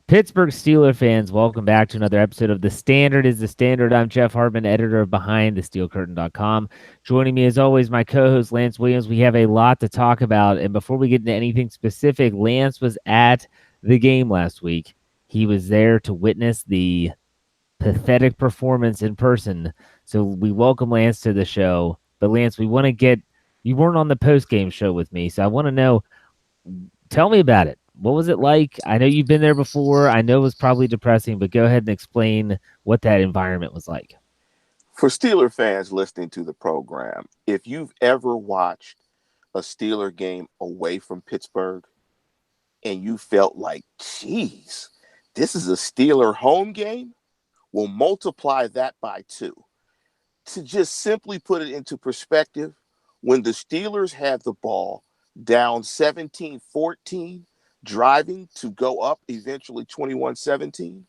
Pittsburgh Steelers fans, welcome back to another episode of The Standard is the Standard. I'm Jeff Hartman, editor of BehindTheSteelCurtain.com. Joining me, as always, my co-host Lance Williams. We have a lot to talk about, and before we get into anything specific, Lance was at the game last week. He was there to witness the pathetic performance in person. So we welcome Lance to the show. But Lance, we want to get you weren't on the post-game show with me, so I want to know, tell me about it. What was it like? I know you've been there before. I know it was probably depressing, but go ahead and explain what that environment was like. For Steeler fans listening to the program, if you've ever watched a Steeler game away from Pittsburgh and you felt like, geez, this is a Steeler home game, well, multiply that by two. To just simply put it into perspective, when the Steelers had the ball down 17-14, driving to go up eventually 21-17,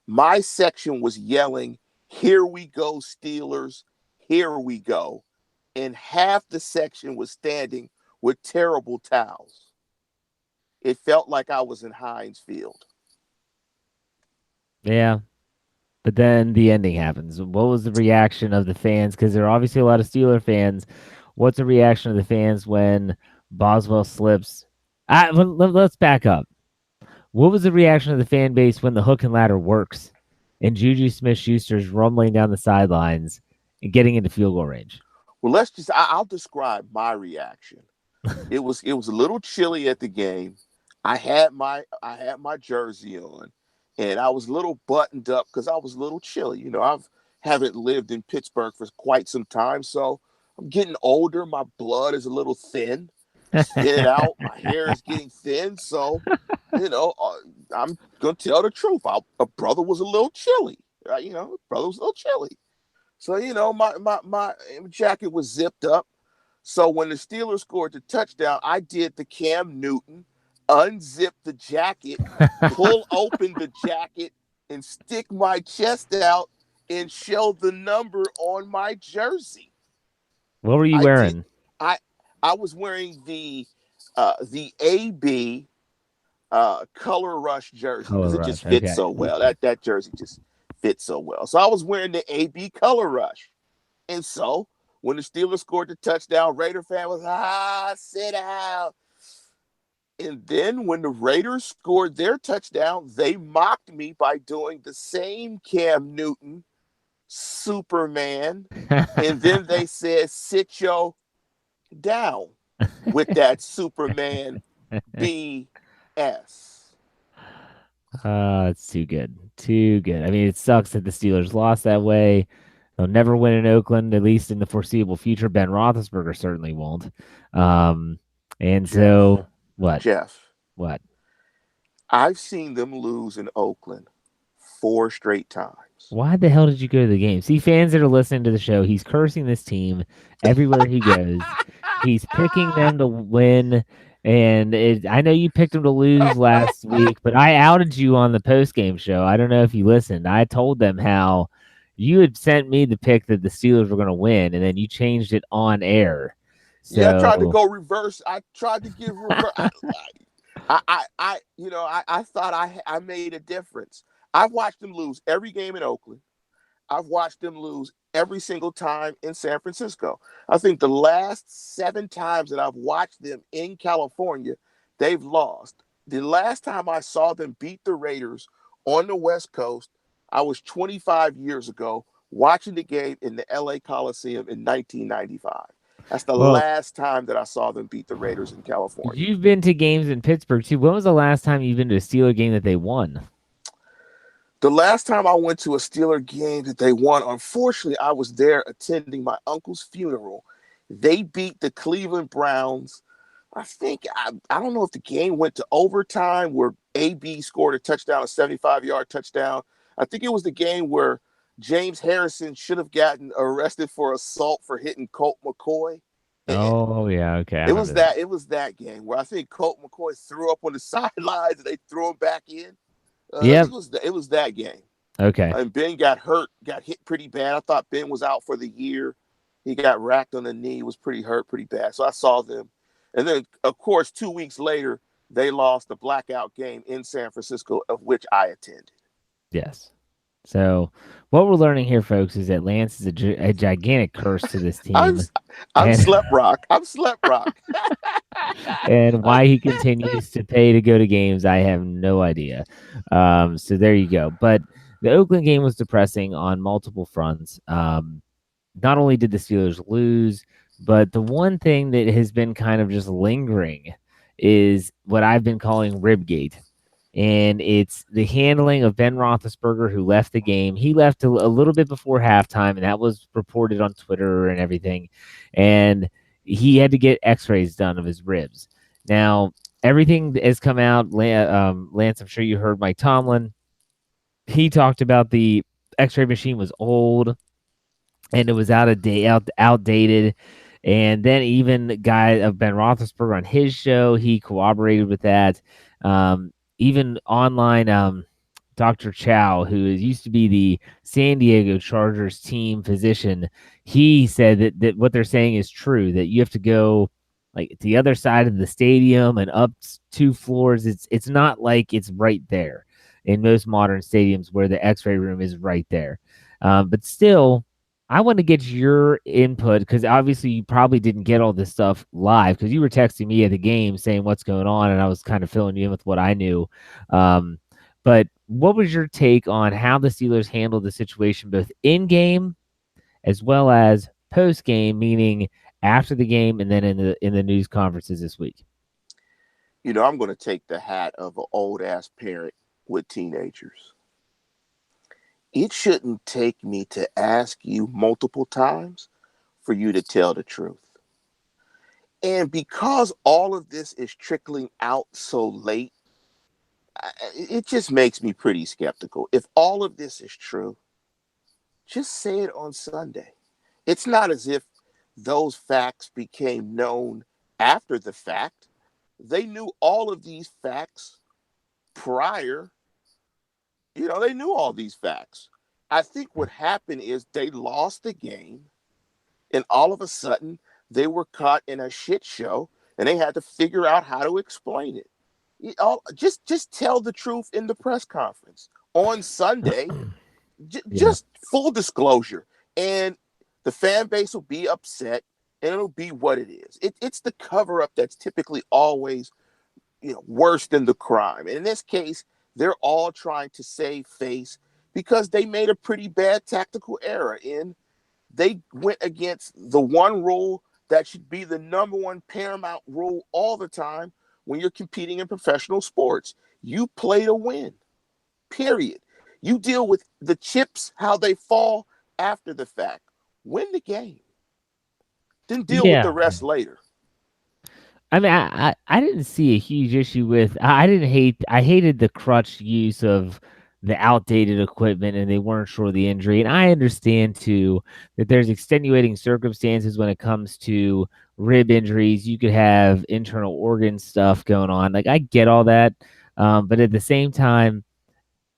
my section was yelling, "Here we go, Steelers, here we go." And half the section was standing with terrible towels. It felt like I was in Heinz Field. Yeah. But then the ending happens. What was the reaction of the fans? Because there are obviously a lot of Steeler fans. What's the reaction of the fans when Boswell slips? Let's back up. What was the reaction of the fan base when the hook and ladder works and Juju Smith-Schuster's rumbling down the sidelines and getting into field goal range? Well, I'll describe my reaction. It was a little chilly at the game. I had my jersey on, and I was a little buttoned up because I was a little chilly. Haven't lived in Pittsburgh for quite some time, so I'm getting older. My blood is a little thin. Spit it out. My hair is getting thin, so I'm gonna tell the truth. A brother was a little chilly. Brother was a little chilly. So my jacket was zipped up. So when the Steelers scored the touchdown, I did the Cam Newton, unzip the jacket, pull open the jacket, and stick my chest out and show the number on my jersey. What were you I did. wearing? I I was wearing the AB Color Rush jersey Color because it just Rush. fits Okay. so well. That jersey just fits so well. So I was wearing the AB Color Rush, and so when the Steelers scored the touchdown, Raider fan was sit down. And then when the Raiders scored their touchdown, they mocked me by doing the same Cam Newton Superman, and then they said sit yo down with that Superman BS. It's too good. Too good. I mean, it sucks that the Steelers lost that way. They'll never win in Oakland, at least in the foreseeable future. Ben Roethlisberger certainly won't. Um, and Jeff, so what? Jeff, What? I've seen them lose in Oakland 4 straight times. Why the hell did you go to the game? See, fans that are listening to the show, he's cursing this team everywhere he goes. He's picking them to win, and I know you picked them to lose last week, but I outed you on the post-game show. I don't know if you listened. I told them how you had sent me the pick that the Steelers were going to win, and then you changed it on air. Yeah, I tried to So go reverse. I tried to give reverse. I thought I made a difference. I've watched them lose every game in Oakland. I've watched them lose every single time in San Francisco. I think the last 7 times that I've watched them in California, they've lost. The last time I saw them beat the Raiders on the West Coast, I was 25 years ago watching the game in the LA Coliseum in 1995. That's the well, last time that I saw them beat the Raiders in California. you've been to games in Pittsburgh too. When was the last time you've been to a Steeler game that they won? The last time I went to a Steeler game that they won, unfortunately, I was there attending my uncle's funeral. They beat the Cleveland Browns. I don't know if the game went to overtime where AB scored a touchdown, a 75-yard touchdown. I think it was the game where James Harrison should have gotten arrested for assault for hitting Colt McCoy. Oh yeah, okay, I It was remember that. that. It was that game where I think Colt McCoy threw up on the sidelines and they threw him back in. Yep. It was that game. Okay. And Ben got hurt, got hit pretty bad. I thought Ben was out for the year. He got racked on the knee, was pretty hurt, pretty bad. So I saw them. And then, of course, 2 weeks later, they lost the blackout game in San Francisco, of which I attended. Yes. So what we're learning here, folks, is that Lance is a gigantic curse to this I'm team, I'm and Slep Rock. I'm Slep Rock. and why he continues to pay to go to games, I have no idea. So there you go. But the Oakland game was depressing on multiple fronts. Not only did the Steelers lose, but the one thing that has been kind of just lingering is what I've been calling Ribgate. And it's the handling of Ben Roethlisberger, who left the game. He left a little bit before halftime, and that was reported on Twitter and everything. And he had to get X-rays done of his ribs. Now, everything has come out. Lance, I'm sure you heard Mike Tomlin. He talked about the X-ray machine was old and it was outdated. And then even the guy of Ben Roethlisberger on his show, he corroborated with that. Even online, Dr. Chow, who used to be the San Diego Chargers team physician, he said that what they're saying is true, that you have to go like the other side of the stadium and up 2 floors. It's not like it's right there in most modern stadiums where the X-ray room is right there. But still, I want to get your input because obviously you probably didn't get all this stuff live because you were texting me at the game saying what's going on, and I was kind of filling you in with what I knew. But what was your take on how the Steelers handled the situation both in game as well as post game, meaning after the game and then in the news conferences this week? I'm going to take the hat of an old ass parent with teenagers. It shouldn't take me to ask you multiple times for you to tell the truth. And because all of this is trickling out so late, it just makes me pretty skeptical. If all of this is true, just say it on Sunday. It's not as if those facts became known after the fact. They knew all of these facts prior. They knew all these facts. I think what happened is they lost the game, and all of a sudden they were caught in a shit show, and they had to figure out how to explain it. Just tell the truth in the press conference on Sunday. Yeah. Just full disclosure, and the fan base will be upset, and it'll be what it is. It's the cover up that's typically always worse than the crime. And in this case, they're all trying to save face because they made a pretty bad tactical error in they went against the one rule that should be the number one paramount rule all the time when you're competing in professional sports. You play to win, period. You deal with the chips, how they fall after the fact. Win the game. Then deal with the Yeah. rest later. I mean, I didn't see a huge issue with. I didn't hate. I hated the crutch use of the outdated equipment, and they weren't sure of the injury. And I understand too that there's extenuating circumstances when it comes to rib injuries. You could have internal organ stuff going on. Like I get all that, but at the same time,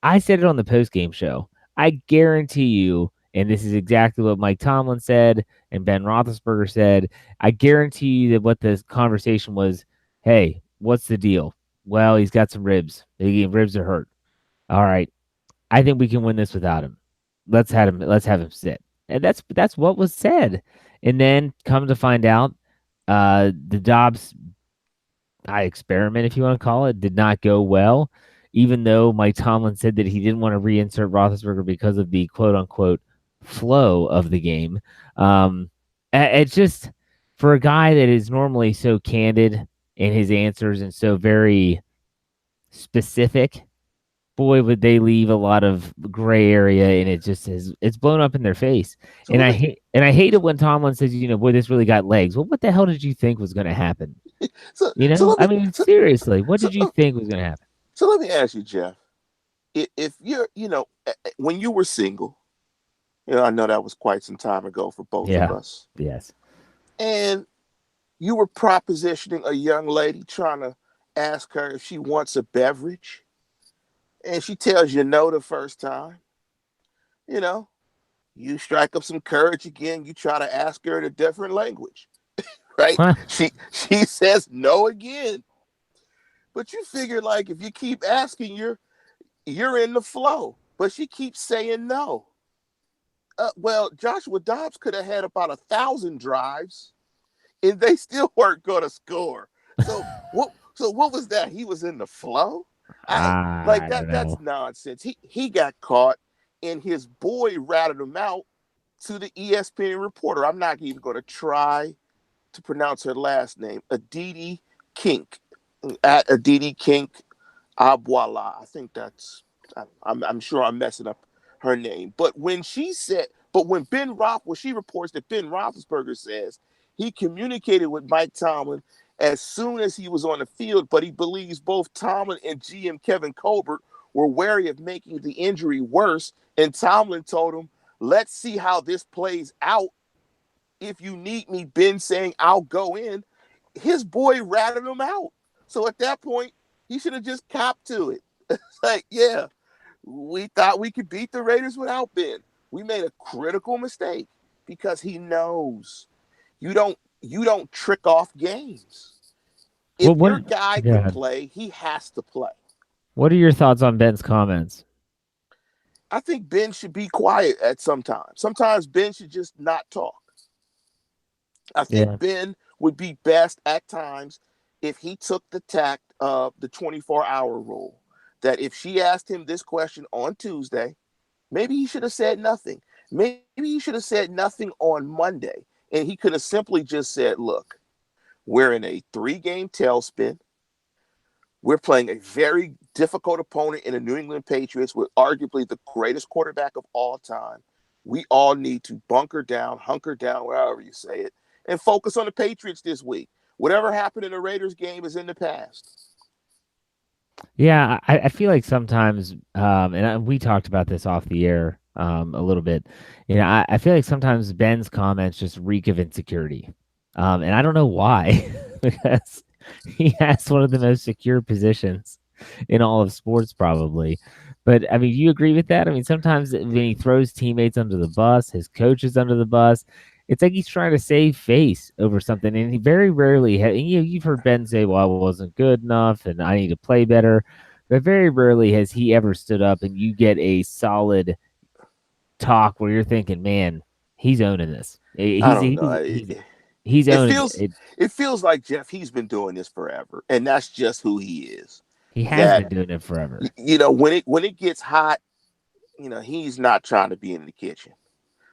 I said it on the post game show. I guarantee you, and this is exactly what Mike Tomlin said and Ben Roethlisberger said. I guarantee you that what the conversation was, hey, what's the deal? Well, he's got some ribs. His ribs are hurt. All right. I think we can win this without him. Let's have him sit. And that's what was said. And then come to find out, the Dobbs experiment, if you want to call it, did not go well, even though Mike Tomlin said that he didn't want to reinsert Roethlisberger because of the quote unquote flow of the game. It's just for a guy that is normally so candid in his answers and so very specific. Boy, would they leave a lot of gray area, and it just it's blown up in their face. So And let I me hate it when Tomlin says, boy, this really got legs. Well, what the hell did you think was going to happen? so so let I me mean, so, seriously, what so, did you think was going to happen? so let me ask you, Jeff. If you're, when you were single, I know that was quite some time ago for both of Yeah. us, Yes. and you were propositioning a young lady trying to ask her if she wants a beverage, and she tells you no the first time, you know, you strike up some courage again. You try to ask her in a different language, right? Huh? She says no again. But you figure like if you keep asking, you're in the flow. But she keeps saying no. Well, Joshua Dobbs could have had about 1,000 drives, and they still weren't going to score. So what? So what was that? He was in the flow. I like I that. don't That's know. nonsense. He got caught, and his boy ratted him out to the ESPN reporter. I'm not even going to try to pronounce her last name. Aditi Kink, at Aditi Kink Abwala. I think that's. I'm sure I'm messing up her name. But when she said, but when she reports that Ben Roethlisberger says he communicated with Mike Tomlin as soon as he was on the field, but he believes both Tomlin and GM Kevin Colbert were wary of making the injury worse. And Tomlin told him, "Let's see how this plays out. If you need me," Ben saying, "I'll go in." His boy ratted him out. So at that point, he should have just copped to it. Like, yeah, we thought we could beat the Raiders without Ben. We made a critical mistake because he knows you don't trick off games. If Well, your guy go can ahead. play, he has to play. What are your thoughts on Ben's comments? I think Ben should be quiet at some time. Sometimes Ben should just not talk. I Yeah. think Ben would be best at times if he took the tact of the 24-hour rule. That if she asked him this question on Tuesday, maybe he should have said nothing. Maybe he should have said nothing on Monday. And he could have simply just said, look, we're in a 3-game tailspin. We're playing a very difficult opponent in the New England Patriots with arguably the greatest quarterback of all time. We all need to hunker down, however you say it, and focus on the Patriots this week. Whatever happened in the Raiders game is in the past. Yeah, I feel like sometimes, we talked about this off the air a little bit. I feel like sometimes Ben's comments just reek of insecurity, and I don't know why, because he has one of the most secure positions in all of sports, probably. But I mean, do you agree with that? I mean, sometimes when he throws teammates under the bus, his coaches under the bus, it's like he's trying to save face over something, and he very rarely. You've heard Ben say, "Well, I wasn't good enough, and I need to play better," but very rarely has he ever stood up and you get a solid talk where you're thinking, "Man, he's owning this. I He's don't he's know. he's he's It owning it." feels it feels like Jeff, he's been doing this forever, and that's just who he is. He has That been doing it forever. when it gets hot, he's not trying to be in the kitchen.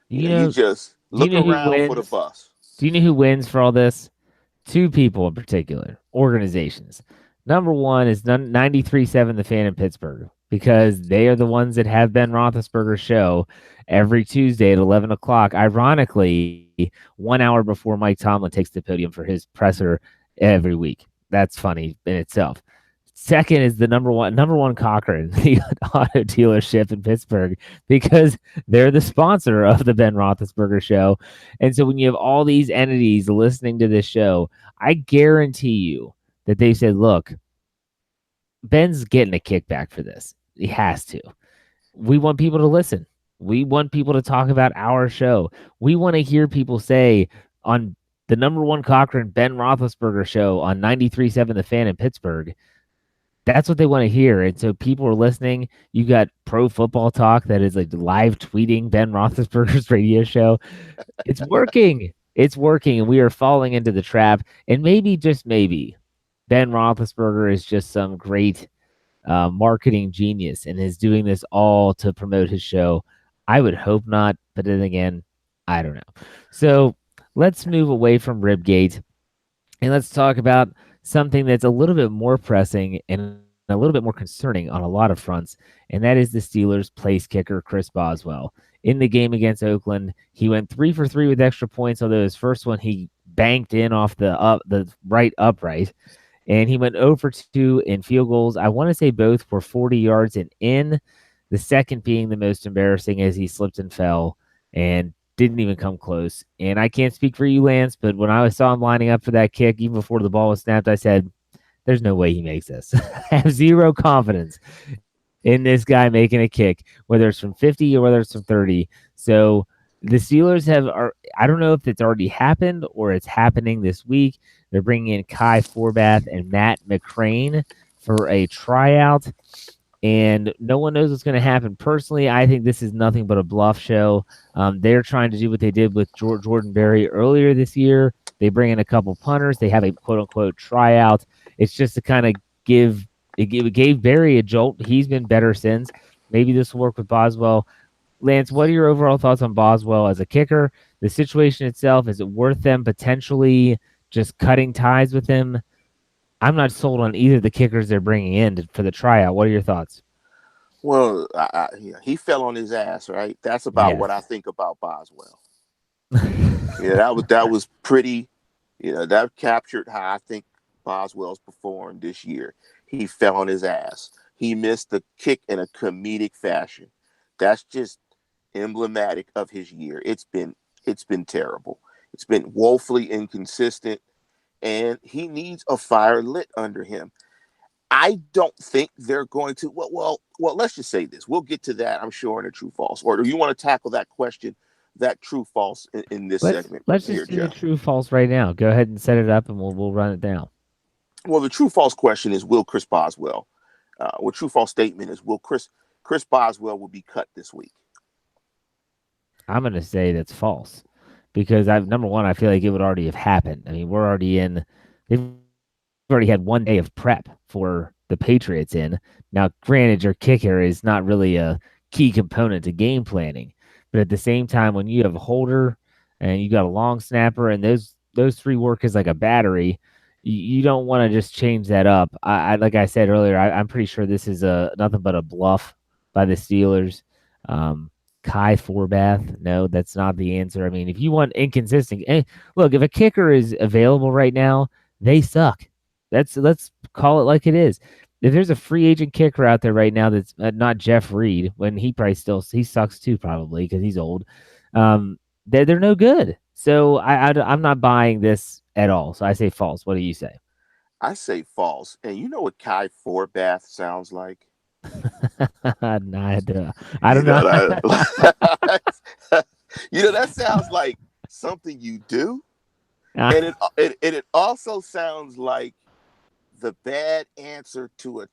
You He know? just Do you look know who around for the wins? bus. Do you know who wins for all this? Two people in particular, organizations. Number one is 93.7 The Fan in Pittsburgh, because they are the ones that have Ben Roethlisberger's show every Tuesday at 11 o'clock. Ironically, 1 hour before Mike Tomlin takes the podium for his presser every week. That's funny in itself. Second is the number one Cochrane, the auto dealership in Pittsburgh, because they're the sponsor of the Ben Roethlisberger show. And so when you have all these entities listening to this show, I guarantee you that they said, look, Ben's getting a kickback for this. He has to. We want people to listen. We want people to talk about our show. We want to hear people say on the number one Cochrane Ben Roethlisberger show on 93.7 The Fan in Pittsburgh, that's what they want to hear. And so people are listening. You got Pro Football Talk that is like live tweeting Ben Roethlisberger's radio show. It's working. It's working. And we are falling into the trap. And maybe, just maybe, Ben Roethlisberger is just some great marketing genius and is doing this all to promote his show. I would hope not. But then again, I don't know. So let's move away from Ribgate and let's talk about something that's a little bit more pressing and a little bit more concerning on a lot of fronts, and that is the Steelers' place kicker, Chris Boswell. In the game against Oakland, he went 3 for 3 with extra points, although his first one he banked in off the right upright, and he went 0 for 2 in field goals. I want to say both were 40 yards and in, the second being the most embarrassing as he slipped and fell and didn't even come close. And I can't speak for you, Lance, but when I saw him lining up for that kick, even before the ball was snapped, I said, there's no way he makes this. I have zero confidence in this guy making a kick, whether it's from 50 or whether it's from 30. So the Steelers I don't know if it's already happened or it's happening this week. They're bringing in Kai Forbath and Matt McCrane for a tryout, and no one knows what's going to happen. Personally, I think this is nothing but a bluff show. They're trying to do what they did with Jordan Berry earlier this year. They bring in a couple punters. They have a quote unquote tryout. It's just to kind of give it gave Berry a jolt. He's been better since. Maybe this will work with Boswell. Lance, what are your overall thoughts on Boswell as a kicker? The situation itself, is it worth them potentially just cutting ties with him? I'm not sold on either of the kickers they're bringing in for the tryout. What are your thoughts? Well, he fell on his ass, right? That's about what I Yes. think about Boswell. Yeah, that was pretty. That captured how I think Boswell's performed this year. He fell on his ass. He missed the kick in a comedic fashion. That's just emblematic of his year. It's been terrible. It's been woefully inconsistent, and he needs a fire lit under him. I don't think they're going to. Well. Let's just say this. We'll get to that, I'm sure, in a true false. Or do you want to tackle that question, that true false, in this segment Let's here, just do the Jeff? true false right now. Go ahead and set it up, and we'll run it down. Well, the true false question is, will Chris Boswell? True false statement is, will Chris Boswell will be cut this week? I'm going to say that's false because I've number one, I feel like it would already have happened. I mean, we're already in. They've already had 1 day of prep for the Patriots in. Now, granted, your kicker is not really a key component to game planning, but at the same time, when you have Holder and you got a long snapper and those three work as like a battery, you don't want to just change that up. Like I said earlier, I'm pretty sure this is a nothing but a bluff by the Steelers. Um, Kai Forbath, no, that's not the answer. I mean, if you want inconsistent, look, if a kicker is available right now, they suck. Let's call it like it is. If there's a free agent kicker out there right now that's not Jeff Reed, when he probably still he sucks too probably because he's old. They're no good. So I'm not buying this at all. So I say false. What do you say? I say false. And you know what Kai Forbath sounds like? I You don't know. know that. That sounds like something you do, and it also sounds like the bad answer to a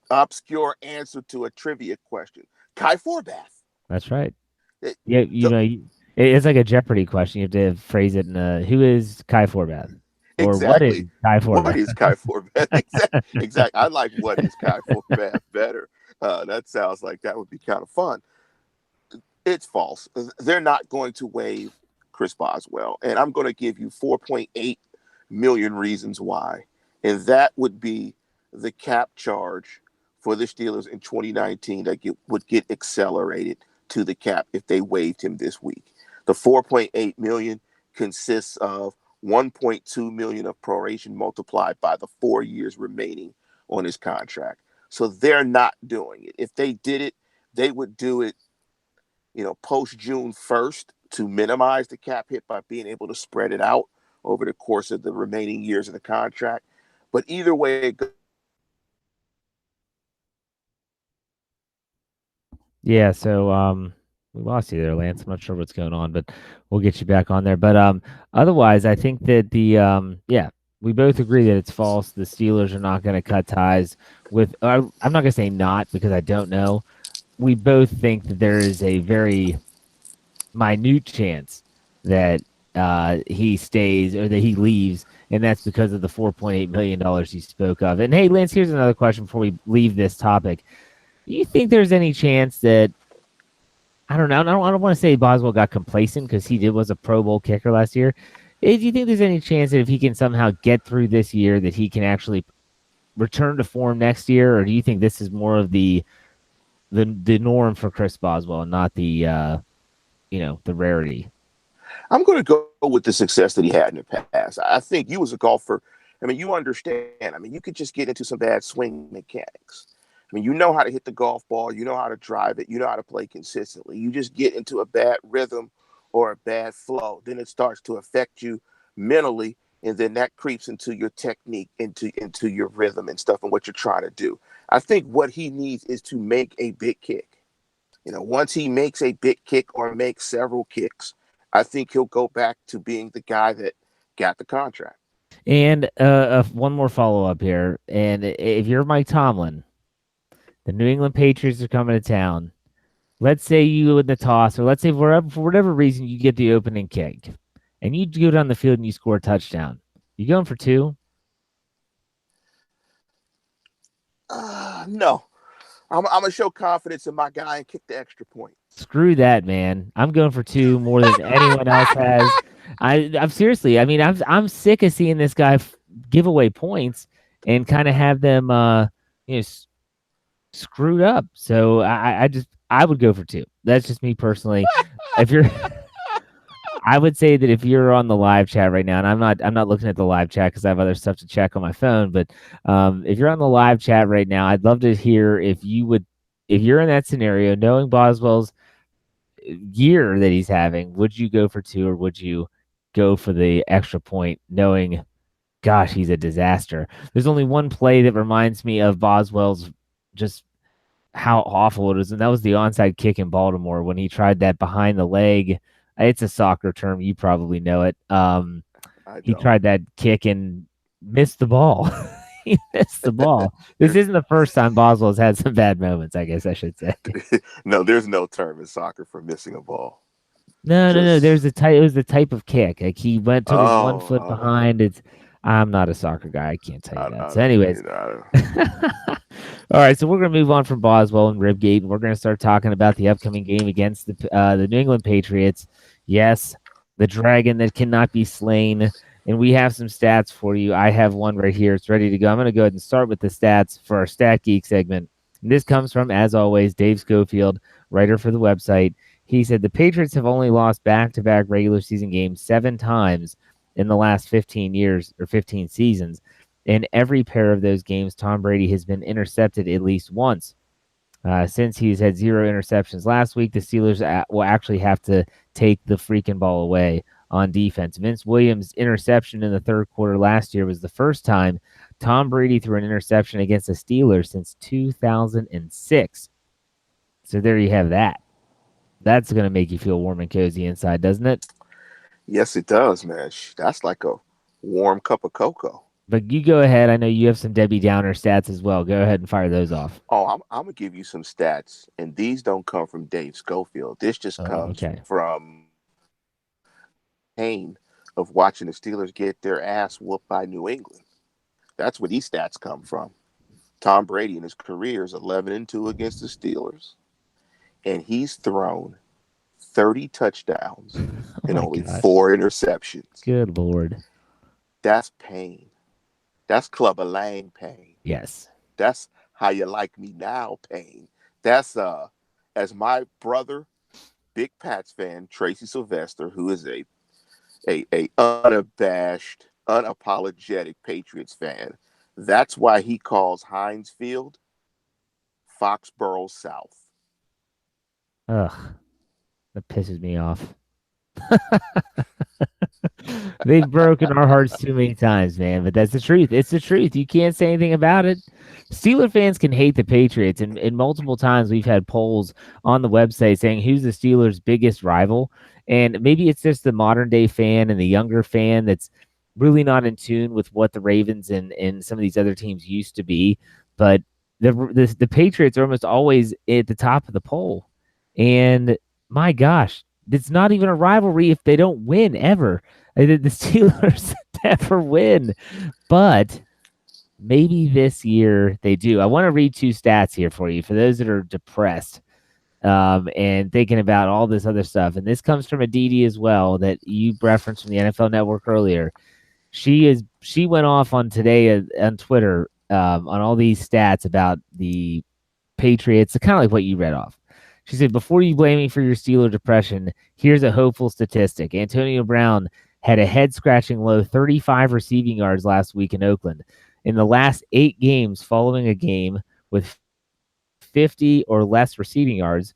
obscure answer to a trivia question. Kai Forbath. That's right. It, Yeah, so it's like a Jeopardy question. You have to phrase it in who is Kai Forbath? Or what is exactly. Kai What Forbath? is Kai Forbath? Exactly. I like what is Kai Forbath better. That sounds like that would be kind of fun. It's false. They're not going to waive Chris Boswell, and I'm going to give you 4.8 million reasons why, and that would be the cap charge for the Steelers in 2019 that would get accelerated to the cap if they waived him this week. The 4.8 million consists of 1.2 million of proration multiplied by the 4 years remaining on his contract. So they're not doing it. If they did it, they would do it, post June 1st to minimize the cap hit by being able to spread it out over the course of the remaining years of the contract. But either way it goes, Yeah, so we lost you there, Lance. I'm not sure what's going on, but we'll get you back on there. But otherwise, I think that the yeah, we both agree that it's false. The Steelers are not going to cut ties with. I'm not going to say not because I don't know. We both think that there is a very minute chance that he stays or that he leaves, and that's because of the $4.8 million you spoke of. And hey, Lance, here's another question before we leave this topic. Do you think there's any chance that I don't know. I don't want to say Boswell got complacent because he was a Pro Bowl kicker last year. Do you think there's any chance that if he can somehow get through this year, that he can actually return to form next year, or do you think this is more of the norm for Chris Boswell, and not the the rarity? I'm going to go with the success that he had in the past. I think you as a golfer, I mean, you understand. I mean, you could just get into some bad swing mechanics. I mean, you know how to hit the golf ball, you know how to drive it, you know how to play consistently. You just get into a bad rhythm or a bad flow, then it starts to affect you mentally, and then that creeps into your technique, into your rhythm and stuff and what you're trying to do. I think what he needs is to make a big kick. Once he makes a big kick or makes several kicks, I think he'll go back to being the guy that got the contract. And one more follow up here. And if you're Mike Tomlin, the New England Patriots are coming to town. Let's say you win the toss, or let's say for whatever reason you get the opening kick, and you go down the field and you score a touchdown. You going for two? No, I'm gonna show confidence in my guy and kick the extra point. Screw that, man. I'm going for two more than anyone else has. I'm seriously. I mean, I'm sick of seeing this guy give away points and kind of have them, you know, screwed up. So I would go for two. That's just me personally. If you're, I would say that if you're on the live chat right now, and I'm not looking at the live chat because I have other stuff to check on my phone. But if you're on the live chat right now, I'd love to hear if you're in that scenario, knowing Boswell's year that he's having, would you go for two or would you go for the extra point, knowing, gosh, he's a disaster? There's only one play that reminds me of Boswell's just how awful it is, and that was the onside kick in Baltimore when he tried that behind the leg. It's a soccer term, you probably know it. I He don't. tried that kick and missed the ball. He missed the ball. This There's isn't the first time Boswell's had some bad moments, I guess I should say. no, there's no term in soccer for missing a ball. No, no, no. Just There's a type. It was the type of kick. Like he took his one oh, foot behind. It's. I'm not a soccer guy. I can't tell you that. I So, don't. anyways, all right. So we're gonna move on from Boswell and Ribgate, and we're gonna start talking about the upcoming game against the New England Patriots. Yes, the dragon that cannot be slain. And we have some stats for you. I have one right here. It's ready to go. I'm gonna go ahead and start with the stats for our Stat Geek segment. And this comes from, as always, Dave Schofield, writer for the website. He said the Patriots have only lost back-to-back regular season games 7 times in the last 15 years or 15 seasons. In every pair of those games, Tom Brady has been intercepted at least once. Since he's had 0 interceptions last week, the Steelers will actually have to take the freaking ball away on defense. Vince Williams' interception in the third quarter last year was the first time Tom Brady threw an interception against the Steelers since 2006. So there you have that. That's going to make you feel warm and cozy inside, doesn't it? yes, it does, man. That's like a warm cup of cocoa. But you go ahead. I know you have some Debbie Downer stats as well. Go ahead and fire those off. Oh, I'm gonna give you some stats, and these don't come from Dave Schofield. This just Oh, comes okay. from pain of watching the Steelers get their ass whooped by New England. That's where these stats come from. Tom Brady in his career is 11-2 against the Steelers, and he's thrown 30 touchdowns Oh and my only gosh. 4 interceptions. Good Lord. That's pain. That's Clubber Lang pain. Yes. That's how you like me now pain. That's as my brother, big Pats fan, Tracy Sylvester, who is a unabashed, unapologetic Patriots fan. That's why he calls Heinz Field Foxborough South. Ugh. That pisses me off. They've broken our hearts too many times, man. But that's the truth. It's the truth. You can't say anything about it. Steeler fans can hate the Patriots, and multiple times we've had polls on the website saying who's the Steelers' biggest rival. And maybe it's just the modern day fan and the younger fan that's really not in tune with what the Ravens and some of these other teams used to be. But the Patriots are almost always at the top of the poll. And my gosh, it's not even a rivalry if they don't win ever. The Steelers never win, but maybe this year they do. I want to read two stats here for you for those that are depressed and thinking about all this other stuff. And this comes from Aditi as well that you referenced from the NFL Network earlier. She went off on today on Twitter on all these stats about the Patriots, kind of like what you read off. She said, before you blame me for your Steeler depression, here's a hopeful statistic. Antonio Brown had a head-scratching low 35 receiving yards last week in Oakland. In the last 8 games following a game with 50 or less receiving yards,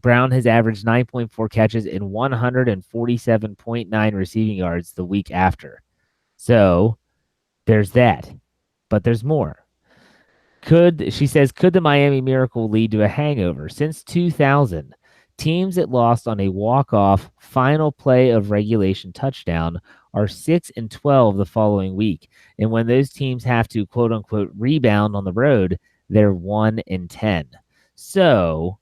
Brown has averaged 9.4 catches and 147.9 receiving yards the week after. So there's that. But there's more. Could the Miami Miracle lead to a hangover? Since 2000, teams that lost on a walk-off final play of regulation touchdown are 6-12 the following week. And when those teams have to quote unquote rebound on the road, they're 1-10. So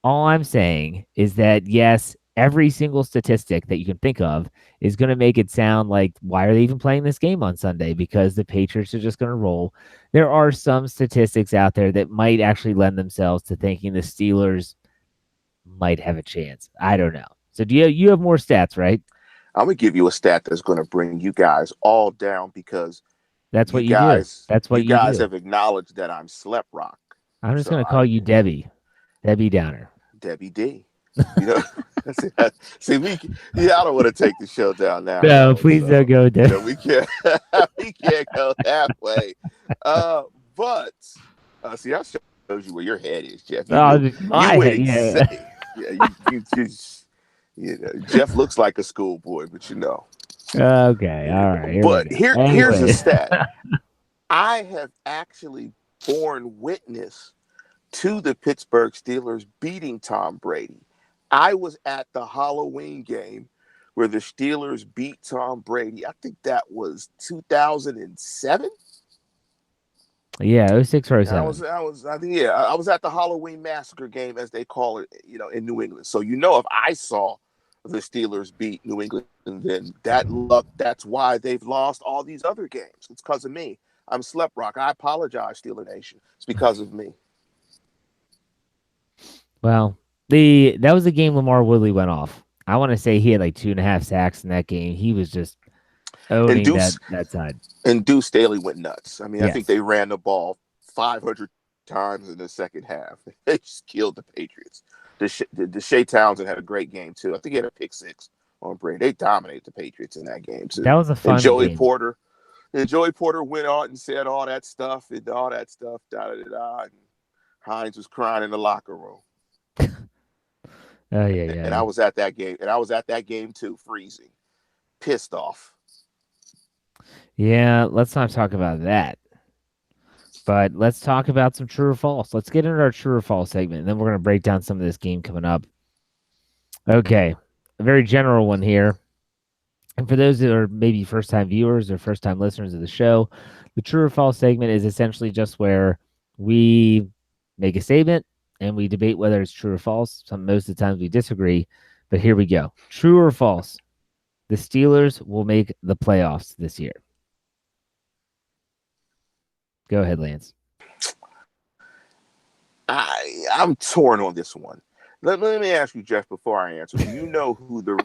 all I'm saying is that yes, every single statistic that you can think of is going to make it sound like why are they even playing this game on Sunday? Because the Patriots are just going to roll. There are some statistics out there that might actually lend themselves to thinking the Steelers might have a chance. I don't know. So do you have more stats, right? I'm gonna give you a stat that's gonna bring you guys all down because That's what you do. That's what you you guys do. have acknowledged that I'm slept rock. I'm just So going to I call you Debbie. Debbie Downer. Debbie D. You know, see, I don't want to take the show down now, No, though. please don't So, go there. we can't, we can't go that way. But see, that shows you where your head is, Jeff. Oh, You my went head. Yeah. yeah, you just, Jeff looks like a schoolboy, but Okay. All right. Here we But go. here's a Anyway. stat. I have actually borne witness to the Pittsburgh Steelers beating Tom Brady. I was at the Halloween game where the Steelers beat Tom Brady. I think that was 2007. Yeah, 06 or I 07. was, I was, I think, yeah, I was at the Halloween massacre game, as they call it, in New England. So if I saw the Steelers beat New England, then that's why they've lost all these other games. It's because of me. I'm Slept Rock. I apologize, Steeler Nation. It's because of me. Well, that was the game Lamar Woodley went off. I want to say he had like 2.5 sacks in that game. He was just And owning Deuce that side. and Deuce Staley went nuts. I mean, I think Yes. they ran the ball 500 times in the second half. They just killed the Patriots. Deshae Townsend had a great game too. I think he had a pick six on Brady. They dominated the Patriots in that game too. That was a And fun game. Joey Porter went on and said all that stuff, da da da da. And Hines was crying in the locker room. Oh yeah, And yeah. I was at that game. And I was at that game too, freezing, pissed off. Yeah, let's not talk about that. But let's talk about some true or false. Let's get into our true or false segment, and then we're going to break down some of this game coming up. Okay, a very general one here. And for those that are maybe first time viewers or first time listeners of the show, the true or false segment is essentially just where we make a statement and we debate whether it's true or false. Most of the times we disagree, but here we go. True or false? The Steelers will make the playoffs this year. Go ahead, Lance. I'm torn on this one. Let me ask you, Jeff, before I answer. Do you know who the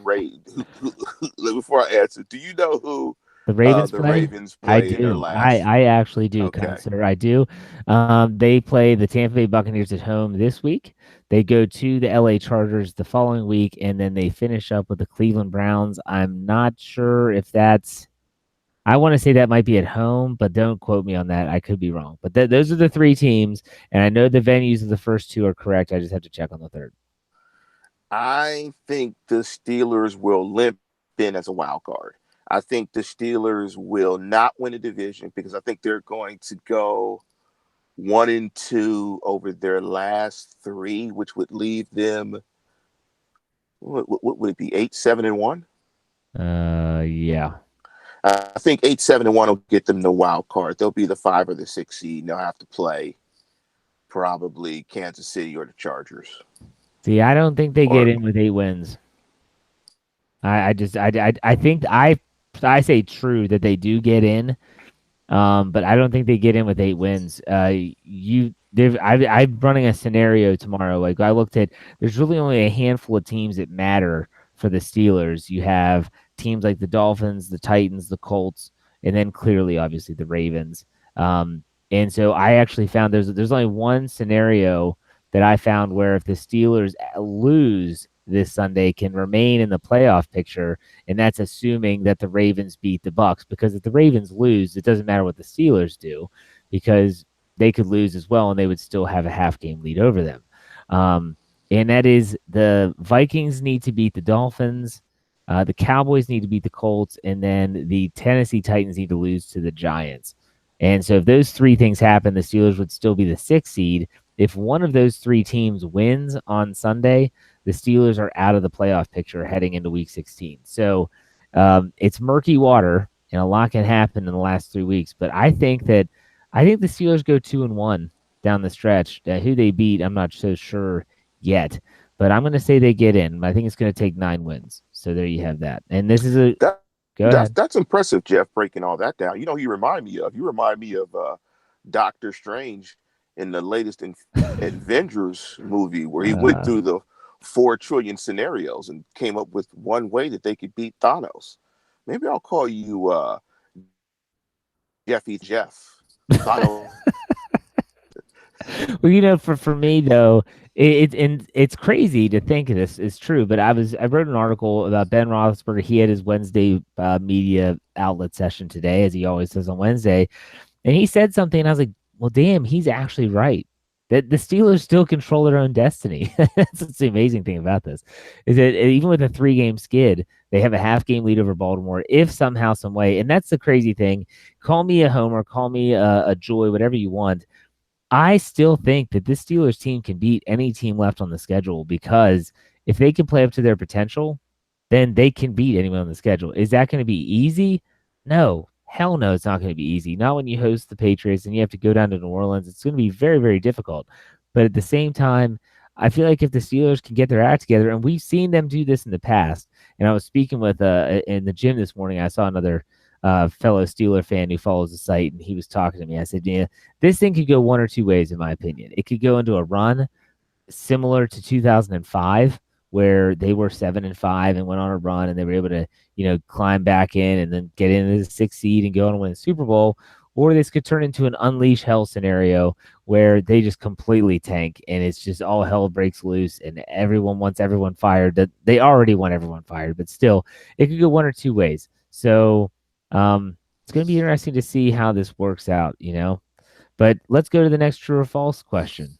before I answer, do you know who The Ravens the play? Ravens I play in their do. last? I actually do, Okay. counselor. I do. They play the Tampa Bay Buccaneers at home this week. They go to the LA Chargers the following week, and then they finish up with the Cleveland Browns. I'm not sure if that's. I want to say that might be at home, but don't quote me on that. I could be wrong. But those are the three teams, and I know the venues of the first two are correct. I just have to check on the third. I think the Steelers will limp in as a wild card. I think the Steelers will not win a division because I think they're going to go 1-2 over their last three, which would leave them. What would it be? 8-7-1. Yeah. I think 8-7-1 will get them the wild card. They'll be the 5 or the 6 seed. And they'll have to play probably Kansas City or the Chargers. See, I don't think they get in with 8 wins. I think I say true that they do get in, but I don't think they get in with 8 wins. I'm running a scenario tomorrow. Like I looked at, there's really only a handful of teams that matter for the Steelers. You have teams like the Dolphins, the Titans, the Colts, and then clearly, obviously, the Ravens. And so I actually found there's only one scenario that I found where if the Steelers lose this Sunday can remain in the playoff picture, and that's assuming that the Ravens beat the Bucks. Because if the Ravens lose, it doesn't matter what the Steelers do, because they could lose as well, and they would still have a half game lead over them. And that is the Vikings need to beat the Dolphins, the Cowboys need to beat the Colts, and then the Tennessee Titans need to lose to the Giants. And so if those three things happen, the Steelers would still be the 6th seed. If one of those three teams wins on Sunday, the Steelers are out of the playoff picture heading into Week 16. So It's murky water, and a lot can happen in the last 3 weeks. But I think the Steelers go 2-1 down the stretch. Who they beat, I'm not so sure yet. But I'm going to say they get in. I think it's going to take 9 wins. So there you have that. And this is a That go ahead. that's impressive, Jeff, breaking all that down. You know, you remind me of Doctor Strange in the latest Avengers movie, where he went Uh, through the 4 trillion scenarios and came up with one way that they could beat Thanos. Maybe I'll call you Jeffy Jeff Thanos. well, for me though, and it's crazy to think this is true, but I wrote an article about Ben Roethlisberger. He had his Wednesday media outlet session today, as he always does on Wednesday, and he said something, and I was like, well, damn, he's actually right. That the Steelers still control their own destiny. That's the amazing thing about this, is that even with a 3-game skid, they have a half-game lead over Baltimore. If somehow, some way, and that's the crazy thing. Call me a homer, call me a joy, whatever you want. I still think that this Steelers team can beat any team left on the schedule, because if they can play up to their potential, then they can beat anyone on the schedule. Is that going to be easy? No. Hell no, it's not going to be easy. Not when you host the Patriots and you have to go down to New Orleans. It's going to be very, very difficult. But at the same time, I feel like if the Steelers can get their act together, and we've seen them do this in the past. And I was speaking with in the gym this morning. I saw another fellow Steeler fan who follows the site, and he was talking to me. I said, "Yeah, this thing could go one or two ways, in my opinion. It could go into a run similar to 2005, where they were 7-5 and went on a run, and they were able to, climb back in and then get into the 6th seed and go on and win the Super Bowl. Or this could turn into an unleash hell scenario where they just completely tank and it's just all hell breaks loose and everyone wants everyone fired. That they already want everyone fired, but still, it could go one or two ways. So it's going to be interesting to see how this works out. But let's go to the next true or false question.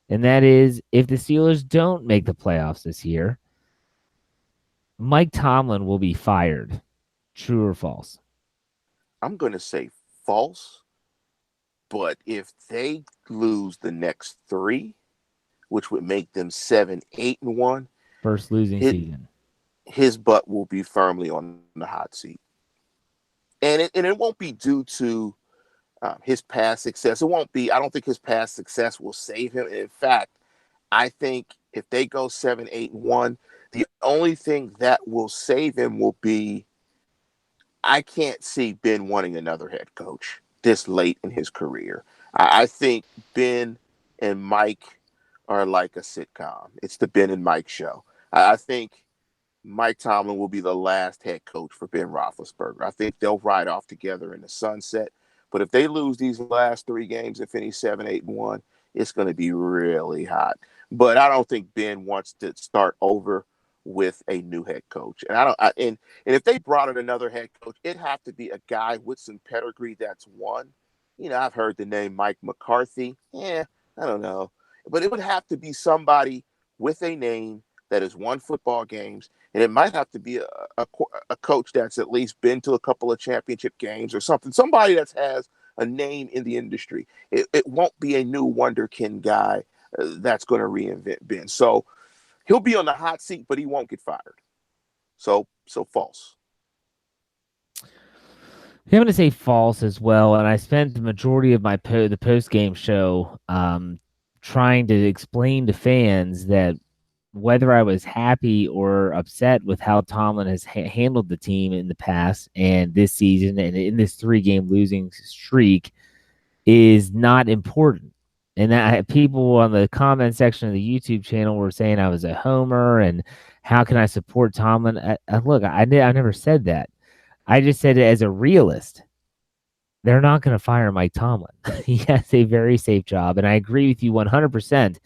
And that is, if the Steelers don't make the playoffs this year, Mike Tomlin will be fired. True or false? I'm going to say false, but if they lose the next three, which would make them 7-8-1, First losing his, season. his butt will be firmly on the hot seat, and it won't be due to his past success. It won't be. I don't think his past success will save him. In fact, I think if they go 7-8-1, the only thing that will save him will be, I can't see Ben wanting another head coach this late in his career. I think Ben and Mike are like a sitcom. It's the Ben and Mike show. I think Mike Tomlin will be the last head coach for Ben Roethlisberger. I think they'll ride off together in the sunset. But if they lose these last 3 games and finish 7-8-1, it's going to be really hot. But I don't think Ben wants to start over with a new head coach. And I don't. And if they brought in another head coach, it'd have to be a guy with some pedigree that's won. I've heard the name Mike McCarthy. Yeah, I don't know, but it would have to be somebody with a name that has won football games, and it might have to be a coach that's at least been to a couple of championship games or something. Somebody that has a name in the industry. It won't be a new wonderkin guy that's going to reinvent Ben. So he'll be on the hot seat, but he won't get fired. So false. I'm going to say false as well. And I spent the majority of the post game show trying to explain to fans that whether I was happy or upset with how Tomlin has handled the team in the past and this season and in this 3-game losing streak is not important. And that people on the comment section of the YouTube channel were saying I was a homer and how can I support Tomlin? Look, I never said that. I just said it as a realist. They're not going to fire Mike Tomlin. He has a very safe job. And I agree with you 100%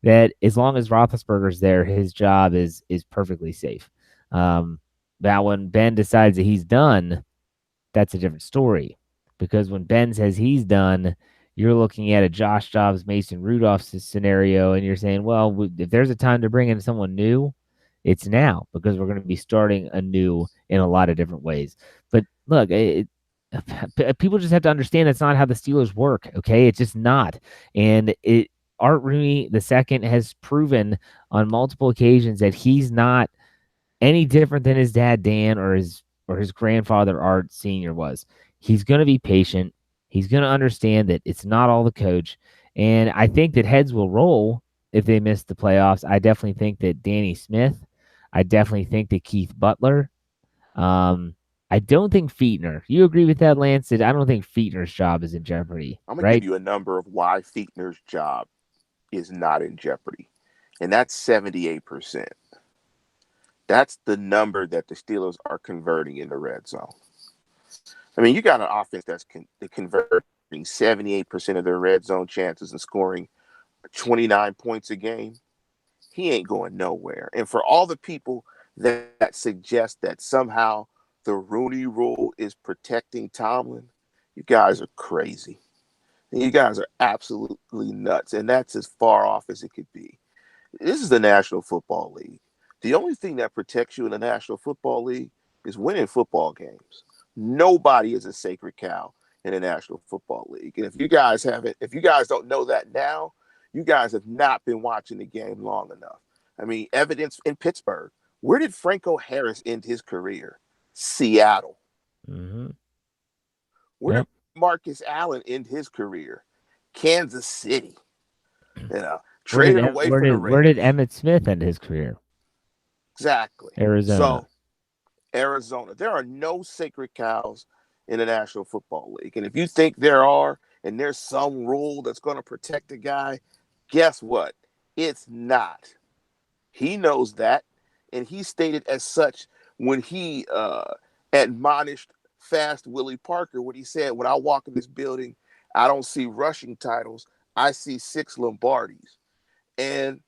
that as long as Roethlisberger's there, his job is perfectly safe. Now, when Ben decides that he's done, that's a different story. Because when Ben says he's done, you're looking at a Josh Jobs, Mason Rudolph scenario, and you're saying, well, if there's a time to bring in someone new, it's now because we're going to be starting anew in a lot of different ways. But look, people just have to understand that's not how the Steelers work. Okay, it's just not. And Art Rooney II has proven on multiple occasions that he's not any different than his dad Dan or or his grandfather Art Sr. was. He's going to be patient. He's going to understand that it's not all the coach. And I think that heads will roll if they miss the playoffs. I definitely think that Danny Smith. I definitely think that Keith Butler. I don't think Fietner. You agree with that, Lance? I don't think Fietner's job is in jeopardy, I'm gonna give right? you a number of why Fichtner's job is not in jeopardy, and that's 78%. That's the number that the Steelers are converting in the red zone. I mean, you got an offense that's converting 78% of their red zone chances and scoring 29 points a game. He ain't going nowhere. And for all the people that suggest that somehow the Rooney Rule is protecting Tomlin, you guys are crazy. You guys are absolutely nuts. And that's as far off as it could be. This is the National Football League. The only thing that protects you in the National Football League is winning football games. Nobody is a sacred cow in the National Football League. And if you guys don't know that now, you guys have not been watching the game long enough. I mean, evidence in Pittsburgh. Where did Franco Harris end his career? Seattle. Mm-hmm. Where did Marcus Allen end his career? Kansas City. Traded away from the Raiders. Where did Emmitt Smith end his career? Exactly. Arizona. So, Arizona. There are no sacred cows in the National Football League. And if you think there are, and there's some rule that's going to protect a guy, guess what? It's not. He knows that, and he stated as such when he admonished Fast Willie Parker when he said, when I walk in this building, I don't see rushing titles. I see 6 Lombardis. And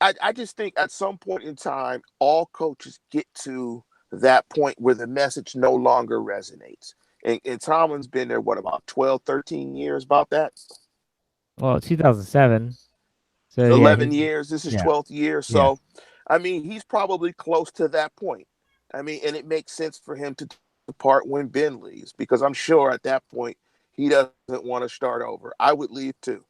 I just think at some point in time, all coaches get to that point where the message no longer resonates. And Tomlin's been there, what, about 12, 13 years about that? Well, 2007. So 11 years. This is 12th year. So, yeah. I mean, he's probably close to that point. I mean, and it makes sense for him to depart when Ben leaves, because I'm sure at that point he doesn't want to start over. I would leave too.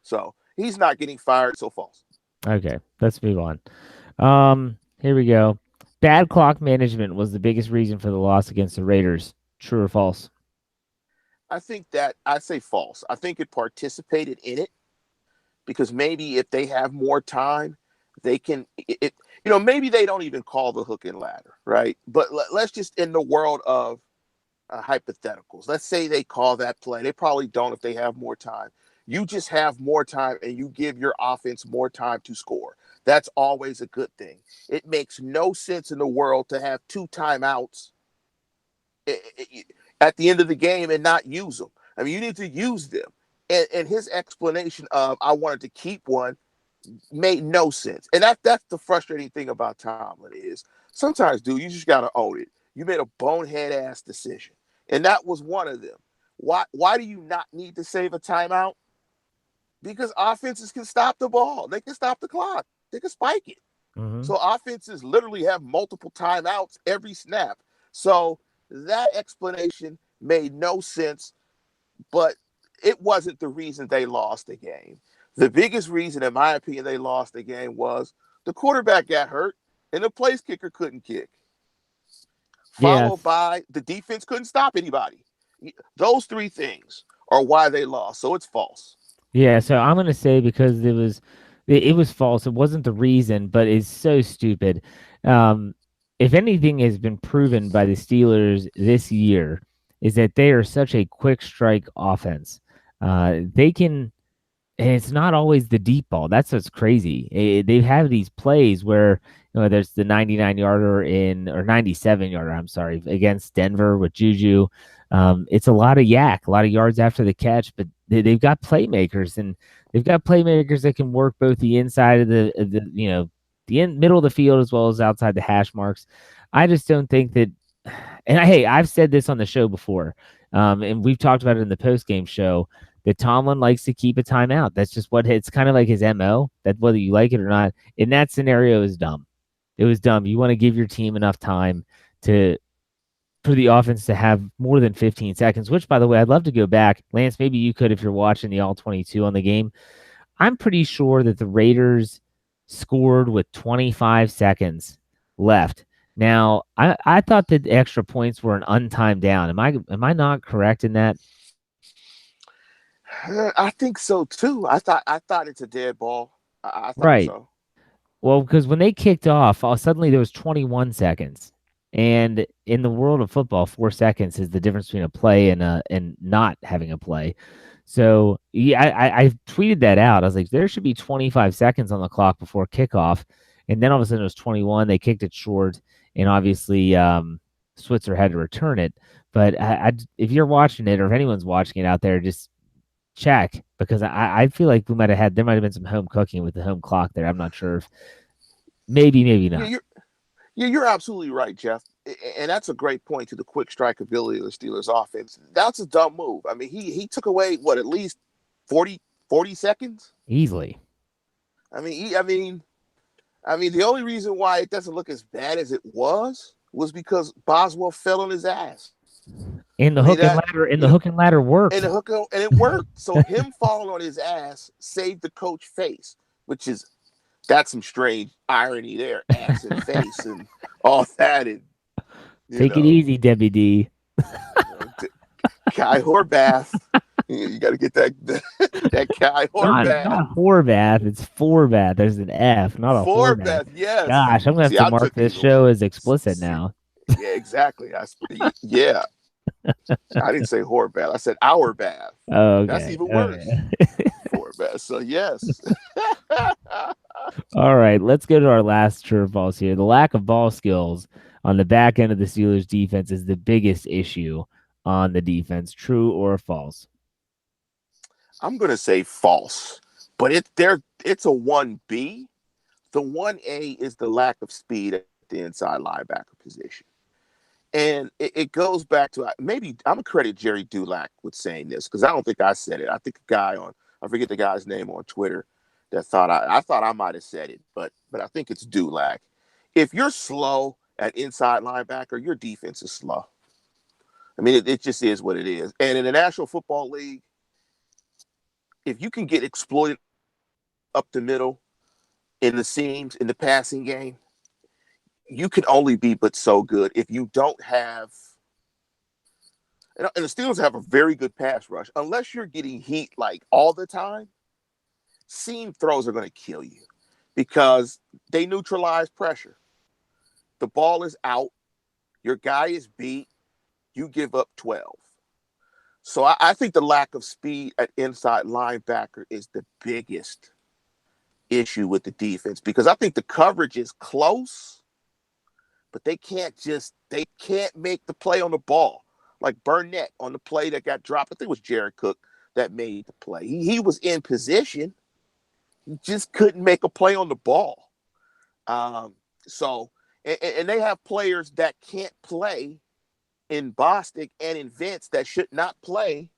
So he's not getting fired. So false. Okay, let's move on. Here we go. Bad clock management was the biggest reason for the loss against the Raiders. True or false? I think that I say false. I think it participated in it because maybe if they have more time, they can maybe they don't even call the hook and ladder, right? But let's just, in the world of hypotheticals, let's say they call that play. They probably don't if they have more time. You just have more time and you give your offense more time to score. That's always a good thing. It makes no sense in the world to have 2 timeouts at the end of the game and not use them. I mean, you need to use them. And his explanation of I wanted to keep one made no sense. And that's the frustrating thing about Tomlin is sometimes, dude, you just got to own it. You made a bonehead ass decision. And that was one of them. Why do you not need to save a timeout? Because offenses can stop the ball. They can stop the clock. They can spike it. Mm-hmm. So offenses literally have multiple timeouts every snap. So that explanation made no sense, but it wasn't the reason they lost the game. The biggest reason, in my opinion, they lost the game was the quarterback got hurt and the place kicker couldn't kick. Followed by the defense couldn't stop anybody. Those 3 things are why they lost. So it's false. Yeah, so I'm gonna say because it was false. It wasn't the reason, but it's so stupid. If anything has been proven by the Steelers this year, is that they are such a quick strike offense. They can, and it's not always the deep ball. That's what's crazy. They have these plays where there's the 99-yarder or 97-yarder. I'm sorry, against Denver with Juju. It's a lot of yak, a lot of yards after the catch, but they've got playmakers, and they've got playmakers that can work both the inside of the middle of the field as well as outside the hash marks. I just don't think that. And hey, I've said this on the show before, and we've talked about it in the post-game show, that Tomlin likes to keep a timeout. That's just it's kind of like his MO, that whether you like it or not, in that scenario is dumb. It was dumb. You want to give your team enough time for the offense to have more than 15 seconds, which, by the way, I'd love to go back. Lance, maybe you could if you're watching the All-22 on the game. I'm pretty sure that the Raiders scored with 25 seconds left. Now, I thought that the extra points were an untimed down. Am I not correct in that? I think so too. I thought it's a dead ball. I thought Right. so. Well, because when they kicked off, suddenly there was 21 seconds. And in the world of football, 4 seconds is the difference between a play and not having a play. So yeah, I tweeted that out. I was like, there should be 25 seconds on the clock before kickoff, and then all of a sudden it was 21. They kicked it short, and obviously Switzer had to return it. But if you're watching it or if anyone's watching it out there, just check because I feel like there might have been some home cooking with the home clock there. I'm not sure if maybe Yeah, not. you're absolutely right, Jeff. And that's a great point to the quick strike ability of the Steelers offense. That's a dumb move. I mean, he took away what, at least 40 seconds? Easily. I mean, I mean, the only reason why it doesn't look as bad as it was because Boswell fell on his ass. And I the mean hook and that ladder and you the know, hook and ladder and worked. the hook and it worked. So him falling on his ass saved the coach face, which is that's some strange irony there, ass and face and all that, and you Take it know, easy, Debbie D. Kai Horbath. You got to get that Kai Horbath. Not Horvath, it's Forvath. There's an F, not a Horvath. Forbath, yes. Gosh, I'm gonna have See, to I mark took this these a show as explicit see, now. yeah, exactly. Yeah, I didn't say Horbath. I said our bath. That's Okay. even worse. Okay. Forbath. So yes. All right, let's go to our last true or false here. The lack of ball skills on the back end of the Steelers defense is the biggest issue on the defense. True or false? I'm gonna say false, but it's a 1B. The 1A is the lack of speed at the inside linebacker position. And it goes back to maybe I'm gonna credit Jerry Dulac with saying this because I don't think I said it. I think a guy on I forget the guy's name on Twitter that I thought I might have said it, but I think it's Dulac. If you're slow at inside linebacker, your defense is slow. I mean, it just is what it is. And in the National Football League, if you can get exploited up the middle in the seams in the passing game, you can only be but so good if you don't have. And the Steelers have a very good pass rush. Unless you're getting heat like all the time, seam throws are going to kill you because they neutralize pressure. The ball is out, your guy is beat, you give up 12. So I think the lack of speed at inside linebacker is the biggest issue with the defense because I think the coverage is close, but they can't make the play on the ball. Like Burnett on the play that got dropped. I think it was Jared Cook that made the play. He was in position. He just couldn't make a play on the ball. Um, so, and they have players that can't play in Bostic and in Vince that should not play,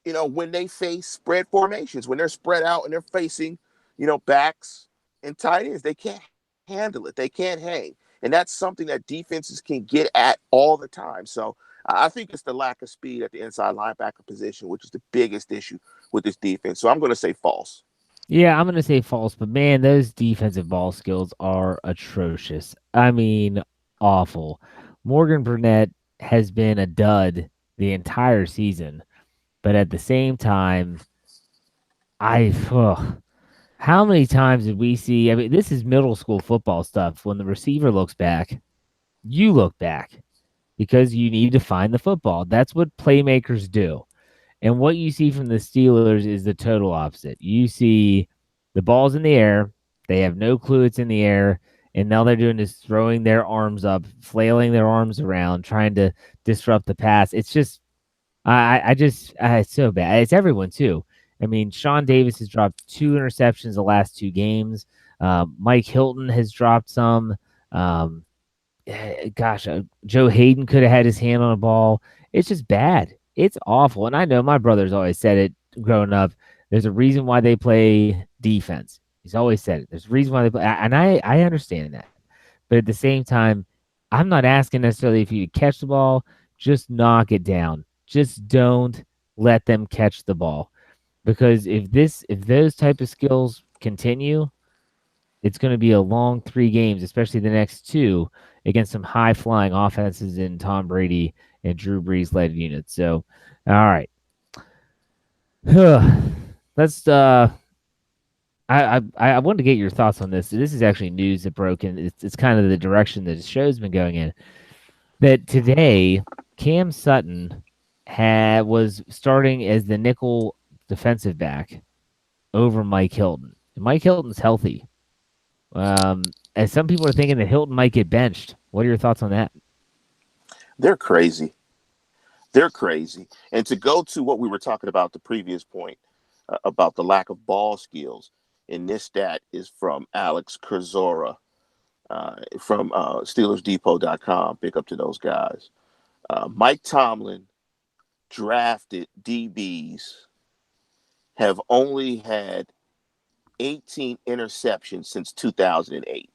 when they face spread formations, when they're spread out and they're facing, backs and tight ends. They can't handle it. They can't hang. And that's something that defenses can get at all the time. So I think it's the lack of speed at the inside linebacker position, which is the biggest issue with this defense. So I'm going to say false. Yeah, I'm gonna say false, but man, those defensive ball skills are atrocious. I mean, awful. Morgan Burnett has been a dud the entire season, but at the same time, I how many times did we see? I mean, this is middle school football stuff. When the receiver looks back, you look back because you need to find the football. That's what playmakers do. And what you see from the Steelers is the total opposite. You see the ball's in the air, they have no clue it's in the air, and all they're doing is throwing their arms up, flailing their arms around, trying to disrupt the pass. It's just, it's so bad. It's everyone too. I mean, Sean Davis has dropped 2 interceptions the last 2 games. Mike Hilton has dropped some. Um, Gosh, Joe Hayden could have had his hand on a ball. It's just bad. It's awful. And I know my brother's always said it growing up. There's a reason why they play defense. He's always said it. There's a reason why they play, and I understand that. But at the same time, I'm not asking necessarily if you catch the ball, just knock it down. Just don't let them catch the ball. Because if those type of skills continue, it's going to be a long 3 games, especially the next two, against some high flying offenses in Tom Brady and Drew Brees led units. So, all right, let's. I wanted to get your thoughts on this. This is actually news that broke, and it's kind of the direction that the show's been going in. That today, Cam Sutton was starting as the nickel defensive back over Mike Hilton. And Mike Hilton's healthy. As some people are thinking that Hilton might get benched. What are your thoughts on that? They're crazy. They're crazy. And to go to what we were talking about the previous point about the lack of ball skills, and this stat is from Alex Kurzora from SteelersDepot.com. Pick up to those guys. Mike Tomlin drafted DBs have only had 18 interceptions since 2008.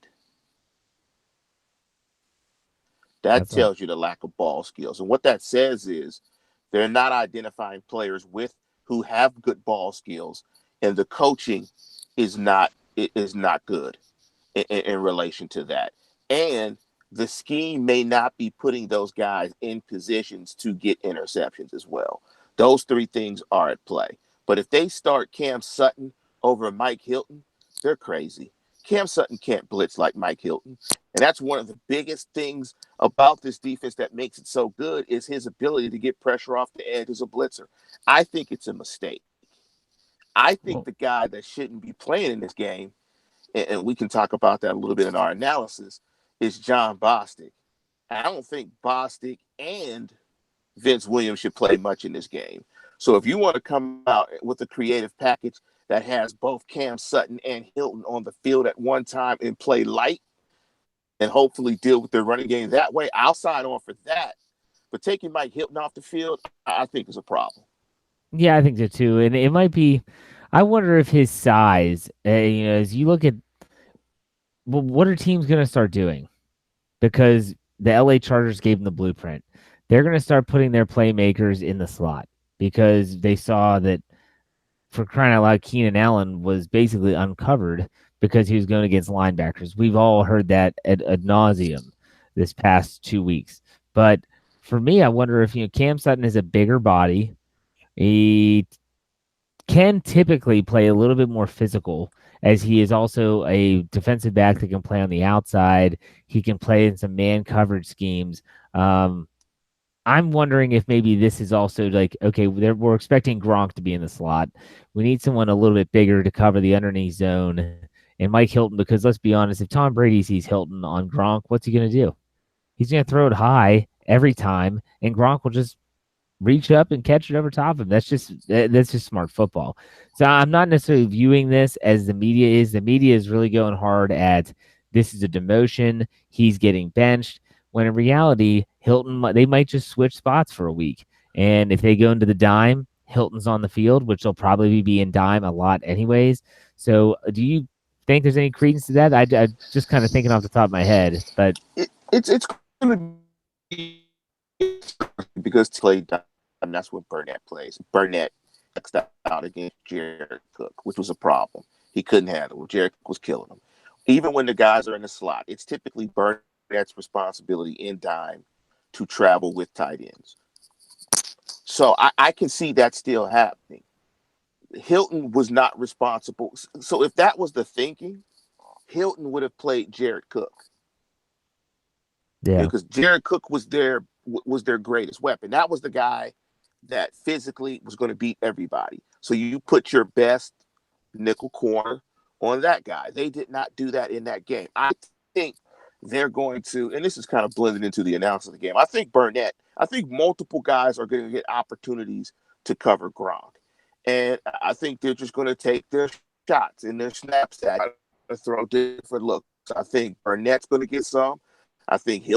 That That's a tells you the lack of ball skills. And what that says is they're not identifying players with who have good ball skills, and the coaching is not good in relation to that. And the scheme may not be putting those guys in positions to get interceptions as well. Those three things are at play. But if they start Cam Sutton over Mike Hilton, they're crazy. Cam Sutton can't blitz like Mike Hilton. And that's one of the biggest things about this defense that makes it so good is his ability to get pressure off the edge as a blitzer. I think it's a mistake. I think well, the guy that shouldn't be playing in this game, and we can talk about that a little bit in our analysis, is John Bostic. I don't think Bostic and Vince Williams should play much in this game. So if you want to come out with a creative package that has both Cam Sutton and Hilton on the field at one time and play light and hopefully deal with their running game that way, I'll sign on for that. But taking Mike Hilton off the field, I think is a problem. yeah, I think so too. And it might be. I wonder if his size, as you look at, well, what are teams going to start doing? Because the LA Chargers gave them the blueprint. They're going to start putting their playmakers in the slot because they saw that, for crying out loud, Keenan Allen was basically uncovered because he was going against linebackers. We've all heard that ad nauseum this past 2 weeks. But for me, I wonder if Cam Sutton is a bigger body. He can typically play a little bit more physical, as he is also a defensive back that can play on the outside. He can play in some man coverage schemes. Um, I'm wondering if maybe this is also like, okay, we're expecting Gronk to be in the slot. We need someone a little bit bigger to cover the underneath zone. And Mike Hilton, because let's be honest, if Tom Brady sees Hilton on Gronk, what's he going to do? He's going to throw it high every time, and Gronk will just reach up and catch it over top of him. That's just smart football. So I'm not necessarily viewing this as the media is. The media is really going hard at this is a demotion. He's getting benched. When in reality, Hilton they might just switch spots for a week. And if they go into the dime, Hilton's on the field, which they'll probably be in dime a lot anyways. So do you think there's any credence to that? I just kind of thinking off the top of my head, but It's going to be because to play dime, that's what Burnett plays. Burnett X'd out against Jared Cook, which was a problem. He couldn't handle him. Jared Cook was killing him. Even when the guys are in the slot, it's typically Burnett's responsibility in dime to travel with tight ends. So I can see that still happening. Hilton was not responsible. So if that was the thinking, Hilton would have played Jared Cook. yeah. Because Jared Cook was their greatest weapon. That was the guy that physically was going to beat everybody. So you put your best nickel corner on that guy. They did not do that in that game. I think they're going to, and this is kind of blended into the analysis of the game. I think multiple guys are going to get opportunities to cover Gronk. And I think they're just going to take their shots and their snaps at to throw different looks. I think Burnett's going to get some. I think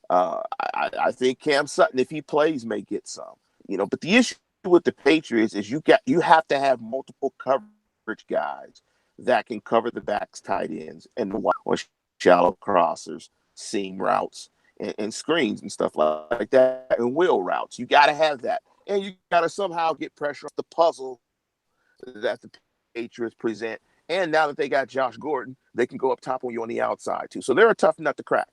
I think Cam Sutton, if he plays, may get some. But the issue with the Patriots is you have to have multiple coverage guys that can cover the backs, tight ends, and on shallow crossers, seam routes, and screens and stuff like that, and wheel routes. You got to have that, and you got to somehow get pressure off the puzzle that the Patriots present And now that they got Josh Gordon, they can go up top on you on the outside too. So they're a tough nut to crack.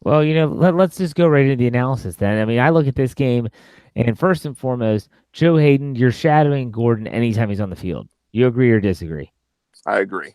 Well, let's just go right into the analysis then. I mean, I look at this game, and first and foremost, Joe Hayden, you're shadowing Gordon anytime he's on the field. You agree or disagree? I agree.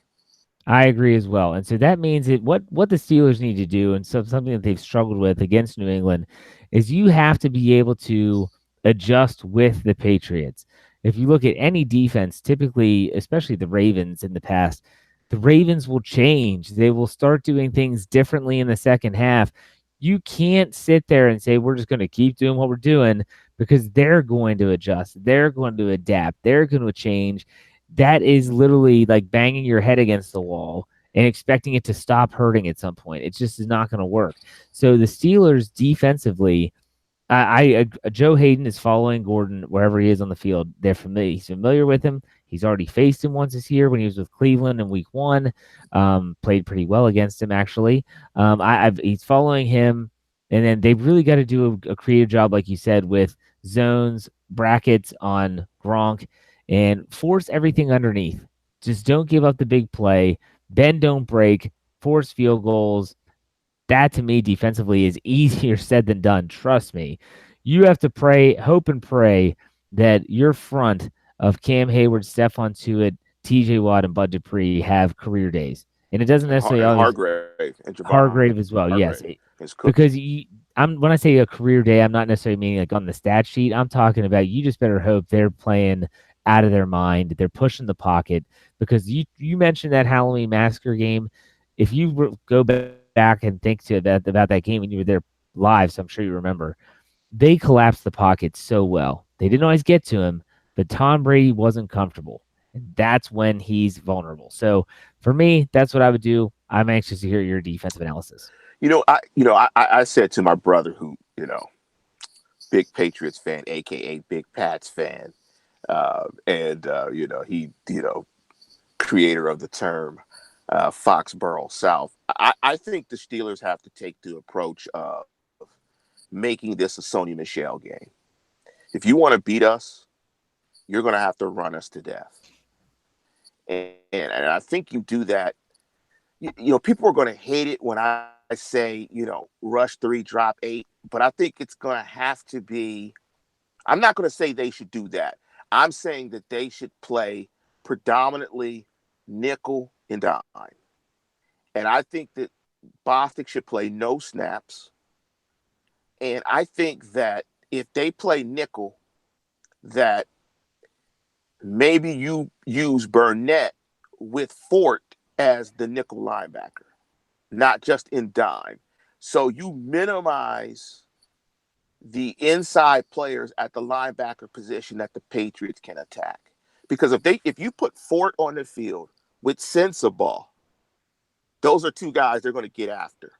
I agree as well. And so that means that what the Steelers need to do, and something that they've struggled with against New England, is you have to be able to adjust with the Patriots. If you look at any defense, typically, especially the Ravens in the past, the Ravens will change. They will start doing things differently in the second half. You can't sit there and say, we're just going to keep doing what we're doing, because they're going to adjust. They're going to adapt. They're going to change. That is literally like banging your head against the wall and expecting it to stop hurting at some point. It just is not going to work. So the Steelers defensively, Joe Hayden is following Gordon wherever he is on the field. They're familiar. He's familiar with him. He's already faced him once this year when he was with Cleveland in Week 1. Played pretty well against him actually. He's following him, and then they've really got to do a creative job, like you said, with zones, brackets on Gronk, and force everything underneath. Just don't give up the big play. Bend, don't break. Force field goals. That to me defensively is easier said than done. Trust me. You have to pray, hope and pray that your front of Cam Hayward, Stephon Tuitt, TJ Watt, and Bud Dupree have career days. And it doesn't necessarily And always Hargrave and Javon Hargrave as well. Yes. Hargrave is cooking. Because I'm when I say a career day, I'm not necessarily meaning like on the stat sheet. I'm talking about you just better hope they're playing out of their mind. They're pushing the pocket, because you mentioned that Halloween Massacre game. If you go back and think about that game when you were there live, so I'm sure you remember, they collapsed the pocket so well. They didn't always get to him, but Tom Brady wasn't comfortable. And that's when he's vulnerable. So for me, that's what I would do. I'm anxious to hear your defensive analysis. I said to my brother, who big Patriots fan, aka Big Pats fan, he creator of the term Foxborough South. I think the Steelers have to take the approach of making this a Sony Michel game. If you want to beat us, you're going to have to run us to death. And I think you do that. People are going to hate it when I say, rush 3, drop 8. But I think it's going to have to be. I'm not going to say they should do that. I'm saying that they should play predominantly nickel and dime. And I think that Bostic should play no snaps. And I think that if they play nickel, that maybe you use Burnett with Fort as the nickel linebacker, not just in dime. So you minimize the inside players at the linebacker position that the Patriots can attack. Because if you put Fort on the field with Sensabaugh, those are two guys they're going to get after.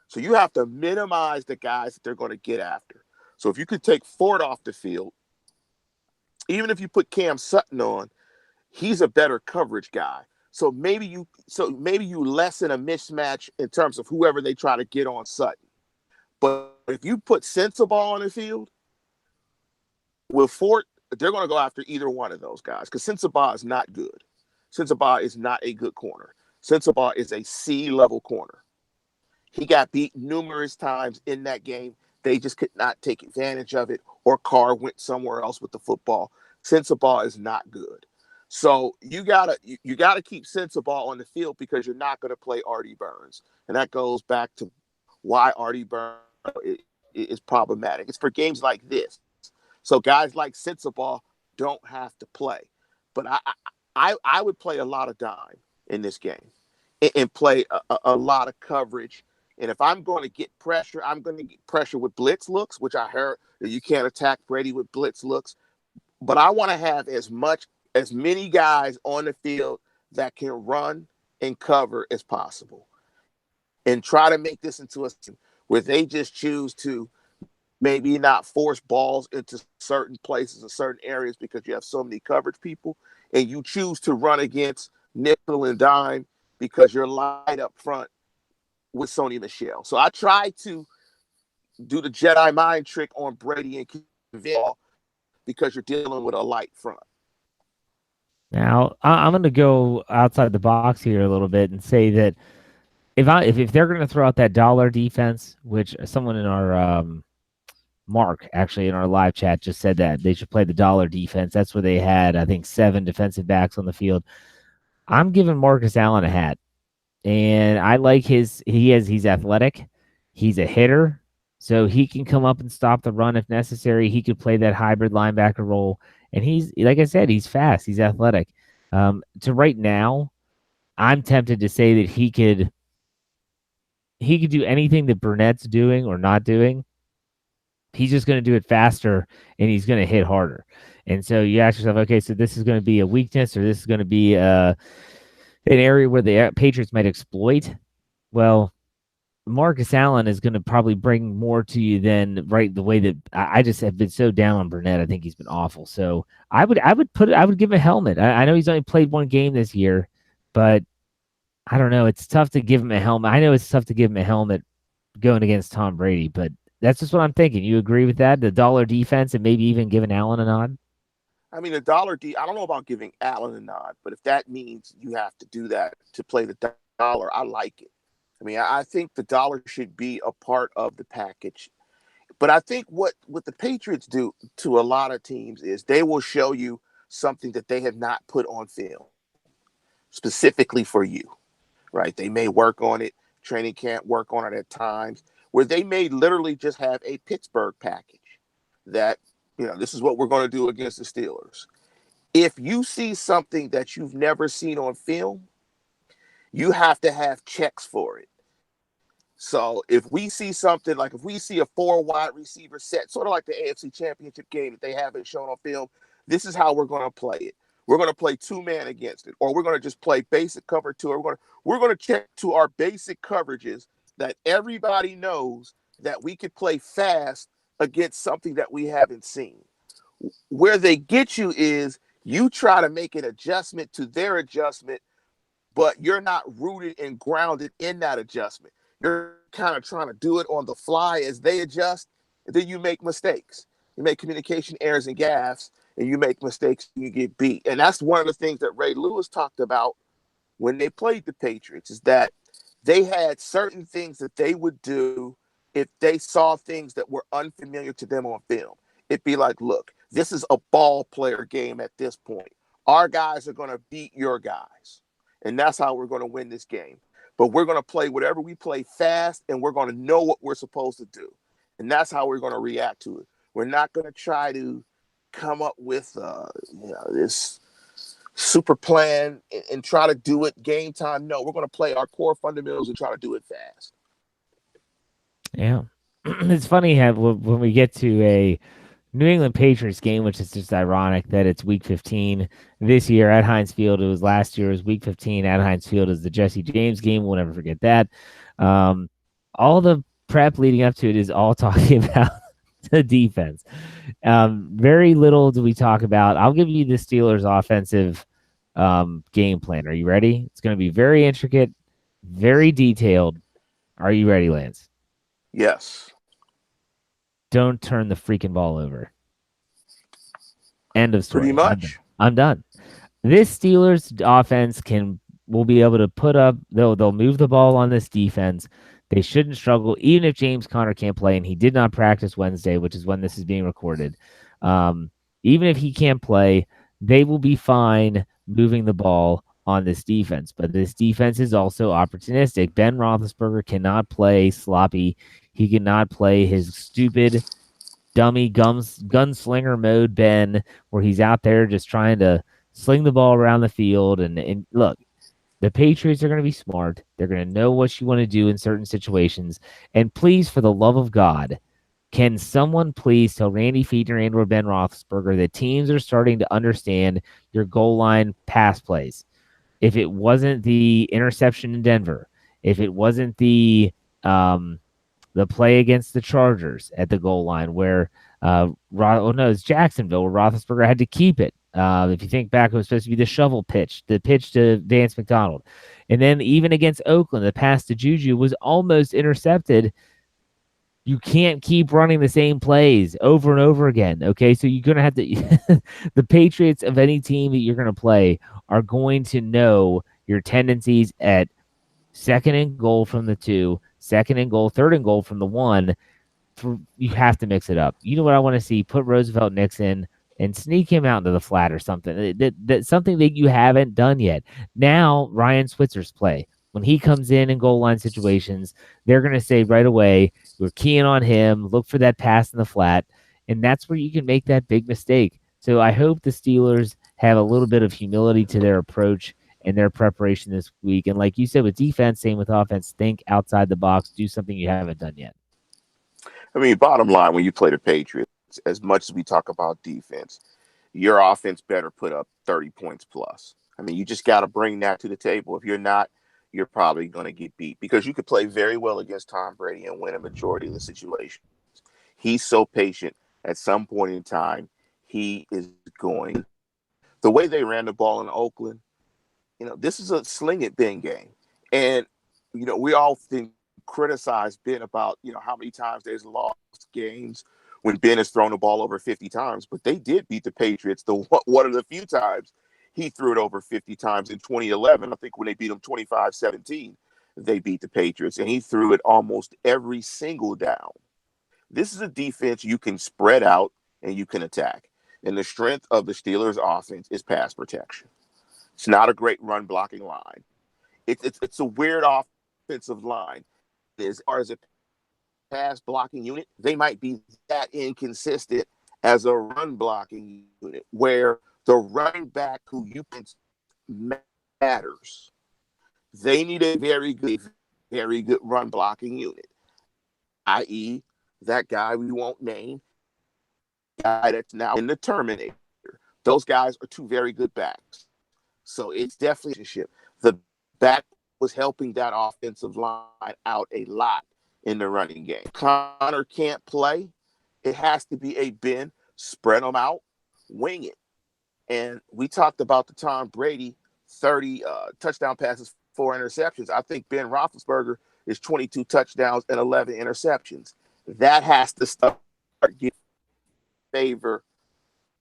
So you have to minimize the guys that they're going to get after. So if you could take Fort off the field, even if you put Cam Sutton on, he's a better coverage guy. So maybe you lessen a mismatch in terms of whoever they try to get on Sutton. But if you put Sensabaugh on the field with Fort, they're going to go after either one of those guys, because Sensabaugh is not good. Sensabaugh is not a good corner. Sensabaugh is a C-level corner. He got beat numerous times in that game. They just could not take advantage of it, or Carr went somewhere else with the football. Sensabaugh is not good. So you gotta keep Sensabaugh on the field, because you're not going to play Artie Burns, and that goes back to why Artie Burns is problematic. It's for games like this. So guys like Sensabaugh don't have to play. But I would play a lot of dime in this game, and play a lot of coverage. And if I'm going to get pressure, I'm going to get pressure with blitz looks, which I heard that you can't attack Brady with blitz looks. But I want to have as many guys on the field that can run and cover as possible, and try to make this into a where they just choose to maybe not force balls into certain places and certain areas because you have so many coverage people, and you choose to run against nickel and dime because you're light up front with Sony Michel. So I tried to do the Jedi mind trick on Brady and Kevin because you're dealing with a light front. Now, I'm going to go outside the box here a little bit and say that if they're going to throw out that dollar defense, which someone in our Mark actually in our live chat just said that they should play the dollar defense. That's where they had, I think, 7 defensive backs on the field. I'm giving Marcus Allen a hat, and I like he's athletic, he's a hitter, so he can come up and stop the run if necessary. He could play that hybrid linebacker role, and he's like I said, he's fast, he's athletic. To right now, I'm tempted to say that he could do anything that Burnett's doing or not doing. He's just going to do it faster and he's going to hit harder. And so you ask yourself, okay, so this is going to be a weakness or this is going to be an area where the Patriots might exploit. Well, Marcus Allen is going to probably bring more to you than right the way that I just have been so down on Burnett. I think he's been awful. So I would give him a helmet. I know he's only played one game this year, but I don't know. It's tough to give him a helmet. I know it's tough to give him a helmet going against Tom Brady, but that's just what I'm thinking. You agree with that? The dollar defense and maybe even giving Allen a nod? I mean, the dollar D. I don't know about giving Allen a nod, but if that means you have to do that to play the dollar, I like it. I mean, I think the dollar should be a part of the package. But I think what the Patriots do to a lot of teams is they will show you something that they have not put on film specifically for you, right? They may work on it. Training camp work on it at times where they may literally just have a Pittsburgh package that, this is what we're going to do against the Steelers. If you see something that you've never seen on film, you have to have checks for it. So if we see something like if we see a 4 wide receiver set, sort of like the AFC Championship game that they haven't shown on film, this is how we're going to play it. We're going to play 2-man against it, or we're going to just play basic cover 2. Or we're going to check to our basic coverages that everybody knows that we could play fast against something that we haven't seen. Where they get you is you try to make an adjustment to their adjustment, but you're not rooted and grounded in that adjustment. You're kind of trying to do it on the fly as they adjust, and then you make mistakes. You make communication errors and gaffes, and you make mistakes and you get beat. And that's one of the things that Ray Lewis talked about when they played the Patriots, is that they had certain things that they would do if they saw things that were unfamiliar to them on film. It'd be like, look, this is a ball player game at this point. Our guys are going to beat your guys. And that's how we're going to win this game. But we're going to play whatever we play fast, and we're going to know what we're supposed to do. And that's how we're going to react to it. We're not going to try to come up with this super plan and try to do it game time. No, we're going to play our core fundamentals and try to do it fast. Yeah. It's funny how when we get to a New England Patriots game, which is just ironic that it's week 15 this year at Heinz Field. It was last year, it was week 15 at Heinz Field is the Jesse James game. We'll never forget that. All the prep leading up to it is all talking about the defense. Very little do we talk about. I'll give you the Steelers offensive game plan. Are you ready? It's going to be very intricate, very detailed. Are you ready, Lance? Yes. Don't turn the freaking ball over. End of story. Pretty much. I'm done. This Steelers offense will be able to put up. They'll move the ball on this defense. They shouldn't struggle, even if James Conner can't play, and he did not practice Wednesday, which is when this is being recorded. Even if he can't play, they will be fine moving the ball on this defense. But this defense is also opportunistic. Ben Roethlisberger cannot play sloppy. He cannot play his stupid, dummy gunslinger mode, Ben, where he's out there just trying to sling the ball around the field. And look, the Patriots are going to be smart. They're going to know what you want to do in certain situations. And please, for the love of God, can someone please tell Randy Fiedner and or Ben Roethlisberger that teams are starting to understand your goal line pass plays? If it wasn't the interception in Denver, if it wasn't the play against the Chargers at the goal line where it's Jacksonville where Roethlisberger had to keep it. If you think back, it was supposed to be the shovel pitch, the pitch to Vance McDonald. And then even against Oakland, the pass to Juju was almost intercepted. You can't keep running the same plays over and over again. Okay. So you're going to have to, the Patriots of any team that you're going to play are going to know your tendencies at second and goal from the 2, second and goal, third and goal from the 1. You have to mix it up. You know what I want to see? Put Roosevelt Nixon and sneak him out into the flat or something. That's something that you haven't done yet. Now, Ryan Switzer's play. When he comes in goal line situations, they're going to say right away, we're keying on him, look for that pass in the flat, and that's where you can make that big mistake. So I hope the Steelers have a little bit of humility to their approach and their preparation this week. And like you said, with defense, same with offense, think outside the box, do something you haven't done yet. I mean, bottom line, when you play the Patriots, as much as we talk about defense, your offense better put up 30 points plus. I mean, you just got to bring that to the table. If you're not, you're probably going to get beat because you could play very well against Tom Brady and win a majority of the situations. He's so patient. At some point in time, he is going. The way they ran the ball in Oakland, this is a sling it Ben game. And, we all think criticize Ben about, how many times there's lost games when Ben has thrown the ball over 50 times, but they did beat the Patriots one of the few times he threw it over 50 times in 2011. I think when they beat them 25-17, they beat the Patriots, and he threw it almost every single down. This is a defense you can spread out and you can attack. And the strength of the Steelers offense is pass protection. It's not a great run blocking line. It's a weird offensive line. As far as a pass blocking unit, they might be that inconsistent as a run blocking unit where the running back who you can matters. They need a very good run blocking unit, i.e., that guy we won't name, guy that's now in the Terminator. Those guys are two very good backs. So it's definitely a ship. The back was helping that offensive line out a lot in the running game. Connor can't play. It has to be a Ben, spread them out, wing it. And we talked about the Tom Brady 30 touchdown passes, 4 interceptions. I think Ben Roethlisberger is 22 touchdowns and 11 interceptions. That has to start getting favor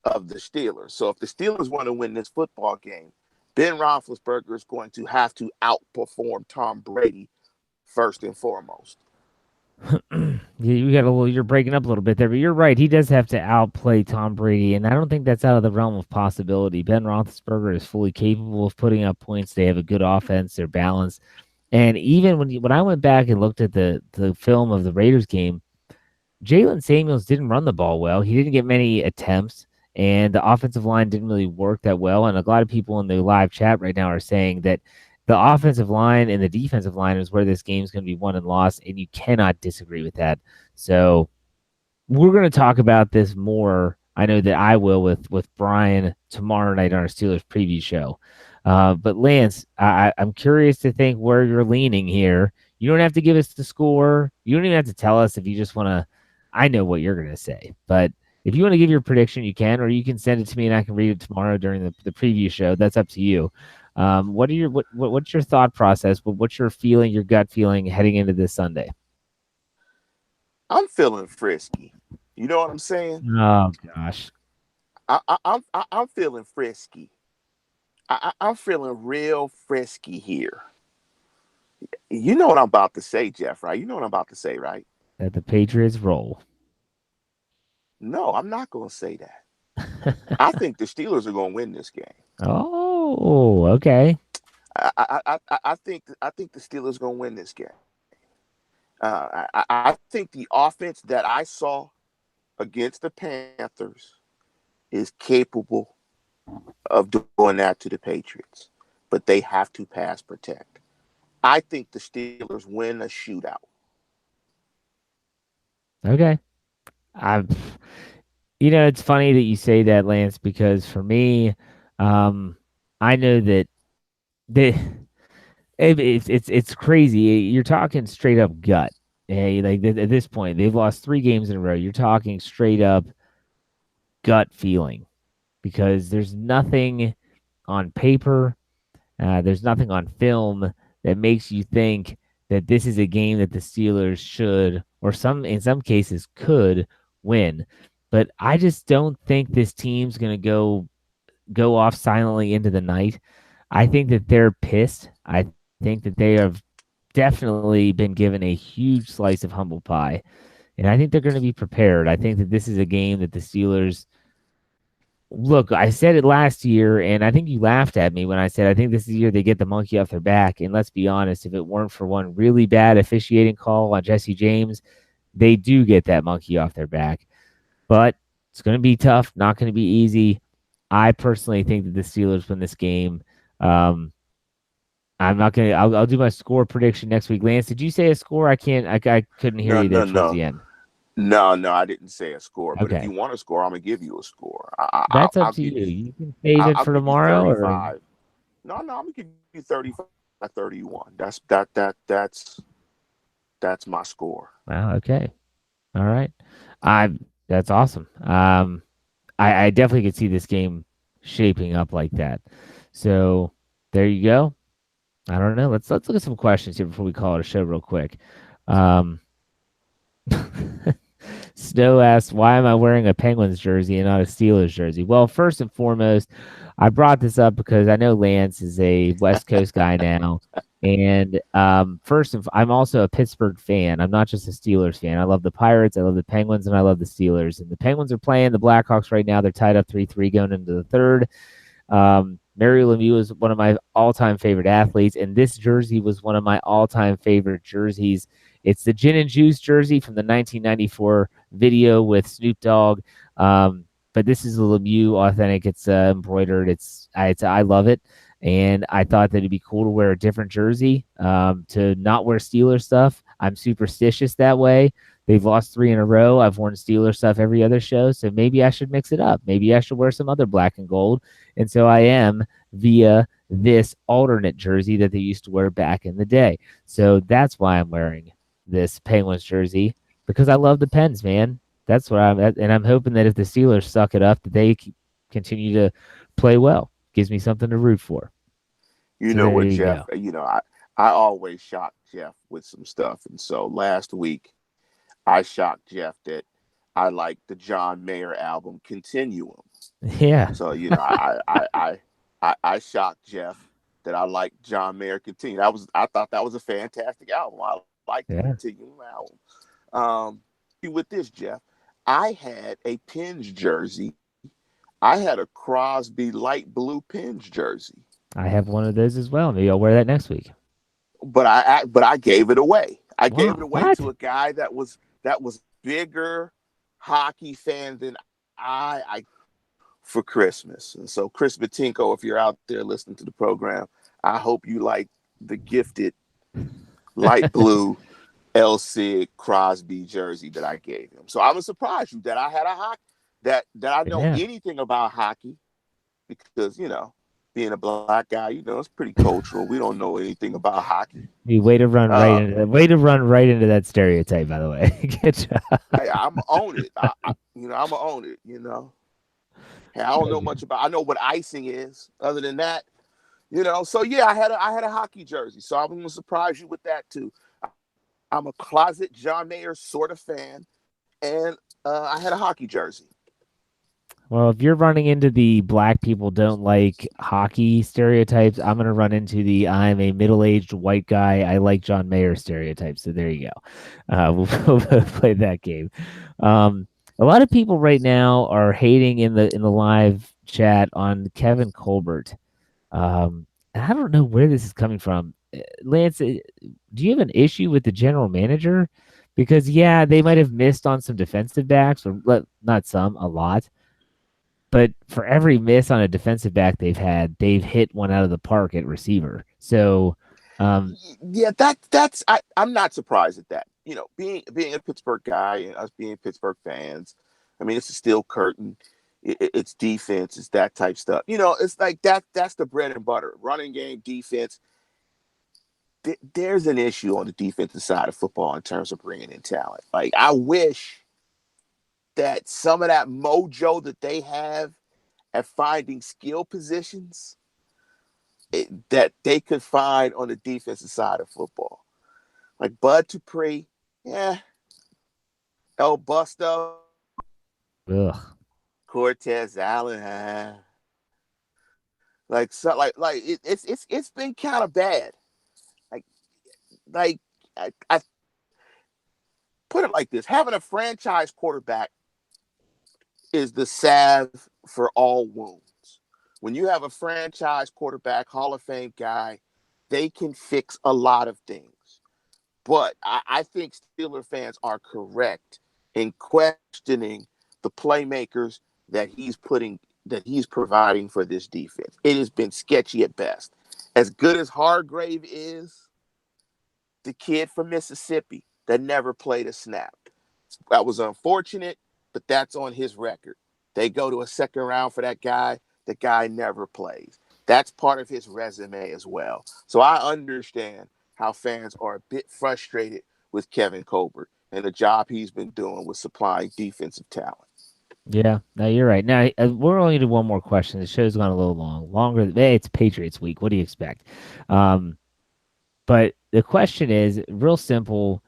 of the Steelers. So if the Steelers want to win this football game, Ben Roethlisberger is going to have to outperform Tom Brady first and foremost. You got a little. You're breaking up a little bit there, but you're right. He does have to outplay Tom Brady, and I don't think that's out of the realm of possibility. Ben Roethlisberger is fully capable of putting up points. They have a good offense. They're balanced, and even when I went back and looked at the film of the Raiders game, Jalen Samuels didn't run the ball well. He didn't get many attempts, and the offensive line didn't really work that well. And a lot of people in the live chat right now are saying that the offensive line and the defensive line is where this game's going to be won and lost, and you cannot disagree with that. So we're going to talk about this more. I know that I will with Brian tomorrow night on our Steelers preview show. But Lance, I'm curious to think where you're leaning here. You don't have to give us the score. You don't even have to tell us if you just want to. I know what you're going to say, but if you want to give your prediction, you can, or you can send it to me and I can read it tomorrow during the preview show. That's up to you. What's your thought process? What's your feeling, your gut feeling heading into this Sunday? I'm feeling frisky. You know what I'm saying? Oh gosh, I'm feeling frisky. I'm feeling real frisky here. You know what I'm about to say, Jeff, right? You know what I'm about to say, right? that the Patriots roll. No, I'm not going to say that. I think the Steelers are going to win this game. Oh, okay. I think the Steelers are going to win this game. I think the offense that I saw against the Panthers is capable of doing that to the Patriots, but they have to pass protect. I think the Steelers win a shootout. Okay. I've it's funny that you say that, Lance, because for me, I know that the it's crazy. You're talking straight up gut. Hey, like at this point, they've lost 3 games in a row. You're talking straight up gut feeling because there's nothing on paper, there's nothing on film that makes you think that this is a game that the Steelers should or in some cases could win. But I just don't think this team's going to go off silently into the night. I think that they're pissed. I think that they have definitely been given a huge slice of humble pie. And I think they're going to be prepared. I think that this is a game that the Steelers look. I said it last year, and I think you laughed at me when I said I think this is the year they get the monkey off their back. And let's be honest, if it weren't for one really bad officiating call on Jesse James, they do get that monkey off their back. But it's going to be tough, not going to be easy. I personally think that the Steelers win this game. Um, I'm not gonna. I'll do my score prediction next week. Lance, did you say a score? I can't. I couldn't hear No, you there no, towards no, the end. no. I didn't say a score. But if Okay, you want a score, I'm gonna give you a score. that's up I'll to give you. you. You can save it I'll for give you tomorrow, or 35. No, I'm gonna give you 35, 31. That's my score. wow. Okay, all right. I That's awesome. I definitely could see this game shaping up like that. So there you go. I don't know. Let's look at some questions here before we call it a show, real quick. Um, Snow asks, why am I wearing a Penguins jersey and not a Steelers jersey? Well, first and foremost, I brought this up because I know Lance is a West Coast guy now. And I'm also a Pittsburgh fan. I'm not just a Steelers fan. I love the Pirates, I love the Penguins, and I love the Steelers. And the Penguins are playing the Blackhawks right now. They're tied up 3-3 going into the third. Mario Lemieux is one of my all-time favorite athletes, and this jersey was one of my all-time favorite jerseys. It's the Gin and Juice jersey from the 1994 video with Snoop Dogg. But this is a Lemieux authentic. It's embroidered. I love it, and I thought that it'd be cool to wear a different jersey. To not wear Steelers stuff. I'm superstitious that way. They've lost 3 in a row. I've worn Steelers stuff every other show, so maybe I should mix it up. Maybe I should wear some other black and gold. And so I am via this alternate jersey that they used to wear back in the day. So that's why I'm wearing this Penguins jersey, because I love the Pens, man. That's what I'm at, and I'm hoping that if the Steelers suck it up, that they continue to play well. Gives me something to root for. You So know there what, you Jeff? go. I always shock Jeff with some stuff, and so last week I shocked Jeff that I like the John Mayer album Continuum. Yeah, So I shocked Jeff that I like John Mayer Continuum. I thought that was a fantastic album. I like the yeah. Continuum album. With this, Jeff, I had a Pens jersey. I had a Crosby light blue Pens jersey, I have one of those as well. Maybe I'll wear that next week. but I gave it away. I gave it Wow, away what? to a guy that was bigger hockey fan than I for Christmas. And so, Chris Batinko, if you're out there listening to the program, I hope you like the gifted light blue LC Crosby jersey that I gave him. So I was surprised you that I had a hockey that I know Yeah. anything about hockey, because being a black guy, it's pretty cultural. We don't know anything about hockey. Uh, Way to run right into that stereotype, by the way. Good job. hey, I'm gonna own it. I'm gonna own it. Hey, I don't know much about. I know what icing is. Other than that, So yeah, I had a hockey jersey. So I'm gonna surprise you with that too. I'm a closet John Mayer sort of fan, and I had a hockey jersey. Well, if you're running into the black people don't like hockey stereotypes, I'm going to run into the I'm a middle-aged white guy. I like John Mayer stereotypes. So there you go. We'll play that game. A lot of people right now are hating in the live chat on Kevin Colbert. And I don't know where this is coming from. Lance, do you have an issue with the general manager? Because yeah, they might have missed on some defensive backs, or not some, a lot. But for every miss on a defensive back they've had, they've hit one out of the park at receiver. So, Yeah, I'm not surprised at that. Being a Pittsburgh guy and us being Pittsburgh fans, I mean, it's a steel curtain. It's defense. It's that type stuff. It's like that. That's the bread and butter. Running game, defense. There's an issue on the defensive side of football in terms of bringing in talent. Like, I wish that some of that mojo that they have at finding skill positions, that they could find on the defensive side of football. Like Bud Dupree, yeah, El Busto, Ugh. Cortez Allen, like so, it's been kind of bad. Like like I put it like this: having a franchise quarterback is the salve for all wounds. When you have a franchise quarterback, Hall of Fame guy, they can fix a lot of things. But I think Steeler fans are correct in questioning the playmakers that he's providing for this defense. It has been sketchy at best. As good as Hargrave is, the kid from Mississippi that never played a snap. That was unfortunate, but that's on his record. They go to a second round for that guy. The guy never plays. That's part of his resume as well. So I understand how fans are a bit frustrated with Kevin Colbert and the job he's been doing with supplying defensive talent. Yeah, no, you're right. Now we're only do one more question. The show's gone a little longer. Hey, it's Patriots week. What do you expect? Um, but the question is real simple.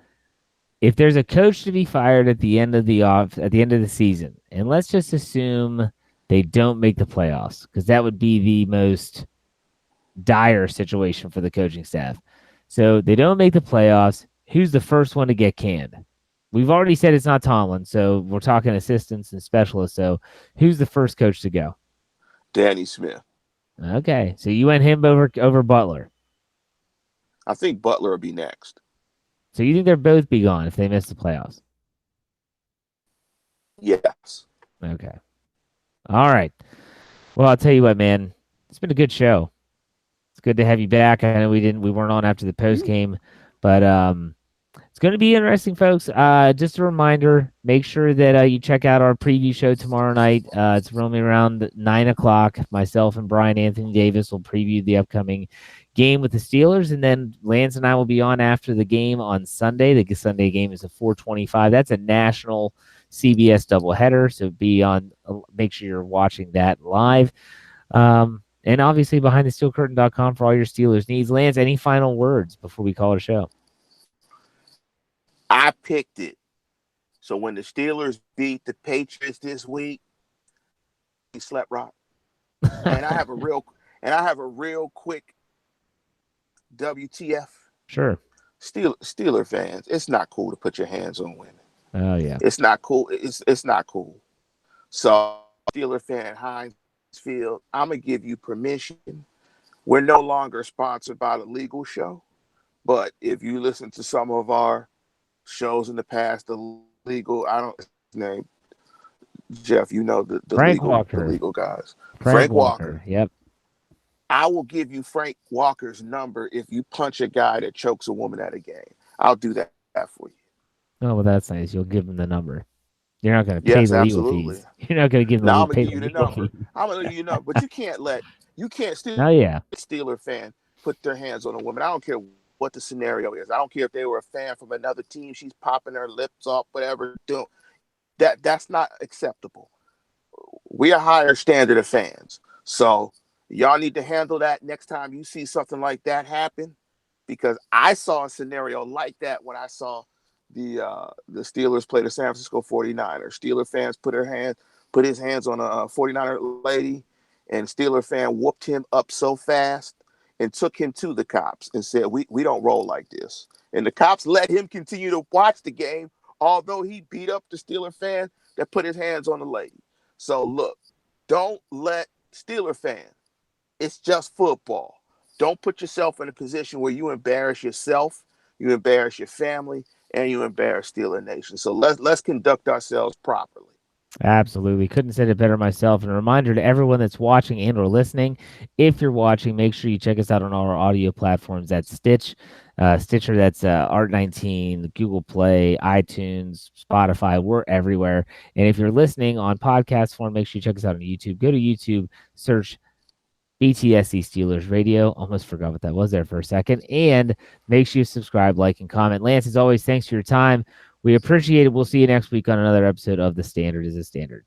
If there's a coach to be fired at the end of the season, and let's just assume they don't make the playoffs, because that would be the most dire situation for the coaching staff. So they don't make the playoffs. Who's the first one to get canned? We've already said it's not Tomlin, so we're talking assistants and specialists. So who's the first coach to go? Danny Smith. Okay, so you went him over Butler. I think Butler will be next. So you think they'll both be gone if they miss the playoffs? Yes. Okay. All right. Well, I'll tell you what, man. It's been a good show. It's good to have you back. I know we weren't on after the post game, but it's going to be interesting, folks. Just a reminder: make sure that you check out our preview show tomorrow night. It's roaming around 9:00. Myself and Brian Anthony Davis will preview the upcoming game with the Steelers, and then Lance and I will be on after the game on Sunday. The Sunday game is at 4:25. That's a national CBS doubleheader, so be on. Make sure you're watching that live. And obviously behindthesteelcurtain.com for all your Steelers needs. Lance, any final words before we call it a show? I picked it. So when the Steelers beat the Patriots this week, he slept rock. And I have a real quick WTF. Sure. Steeler fans, it's not cool to put your hands on women. Oh yeah. It's not cool. It's not cool. So Steeler fan Heinz Field, I'm gonna give you permission. We're no longer sponsored by the legal show, but if you listen to some of our shows in the past, the legal, I don't name Jeff, you know the legal guys. Frank Walker. Yep. I will give you Frank Walker's number if you punch a guy that chokes a woman at a game. I'll do that for you. Oh, well, that's nice. You'll give him the number. You're not going to pay the legal fees. You're not going to give them. I'm going to give you the number. I'm going to give you the number, but you can't Oh yeah, Steeler fan put their hands on a woman. I don't care what the scenario is. I don't care if they were a fan from another team. She's popping her lips off, whatever. That's not acceptable. We are higher standard of fans, so y'all need to handle that next time you see something like that happen, because I saw a scenario like that when I saw the Steelers play the San Francisco 49ers. Steeler fans put his hands on a 49er lady, and Steeler fan whooped him up so fast and took him to the cops and said, we don't roll like this. And the cops let him continue to watch the game, although he beat up the Steeler fan that put his hands on the lady. So look, don't let Steeler fan. It's just football. Don't put yourself in a position where you embarrass yourself, you embarrass your family, and you embarrass Steeler Nation. So let's conduct ourselves properly. Absolutely. Couldn't have said it better myself. And a reminder to everyone that's watching and or listening, if you're watching, make sure you check us out on all our audio platforms. That's Stitcher, that's Art19, Google Play, iTunes, Spotify. We're everywhere. And if you're listening on podcast form, make sure you check us out on YouTube. Go to YouTube, search BTSC Steelers Radio. Almost forgot what that was there for a second. And make sure you subscribe, like, and comment. Lance, as always, thanks for your time. We appreciate it. We'll see you next week on another episode of The Standard is a Standard.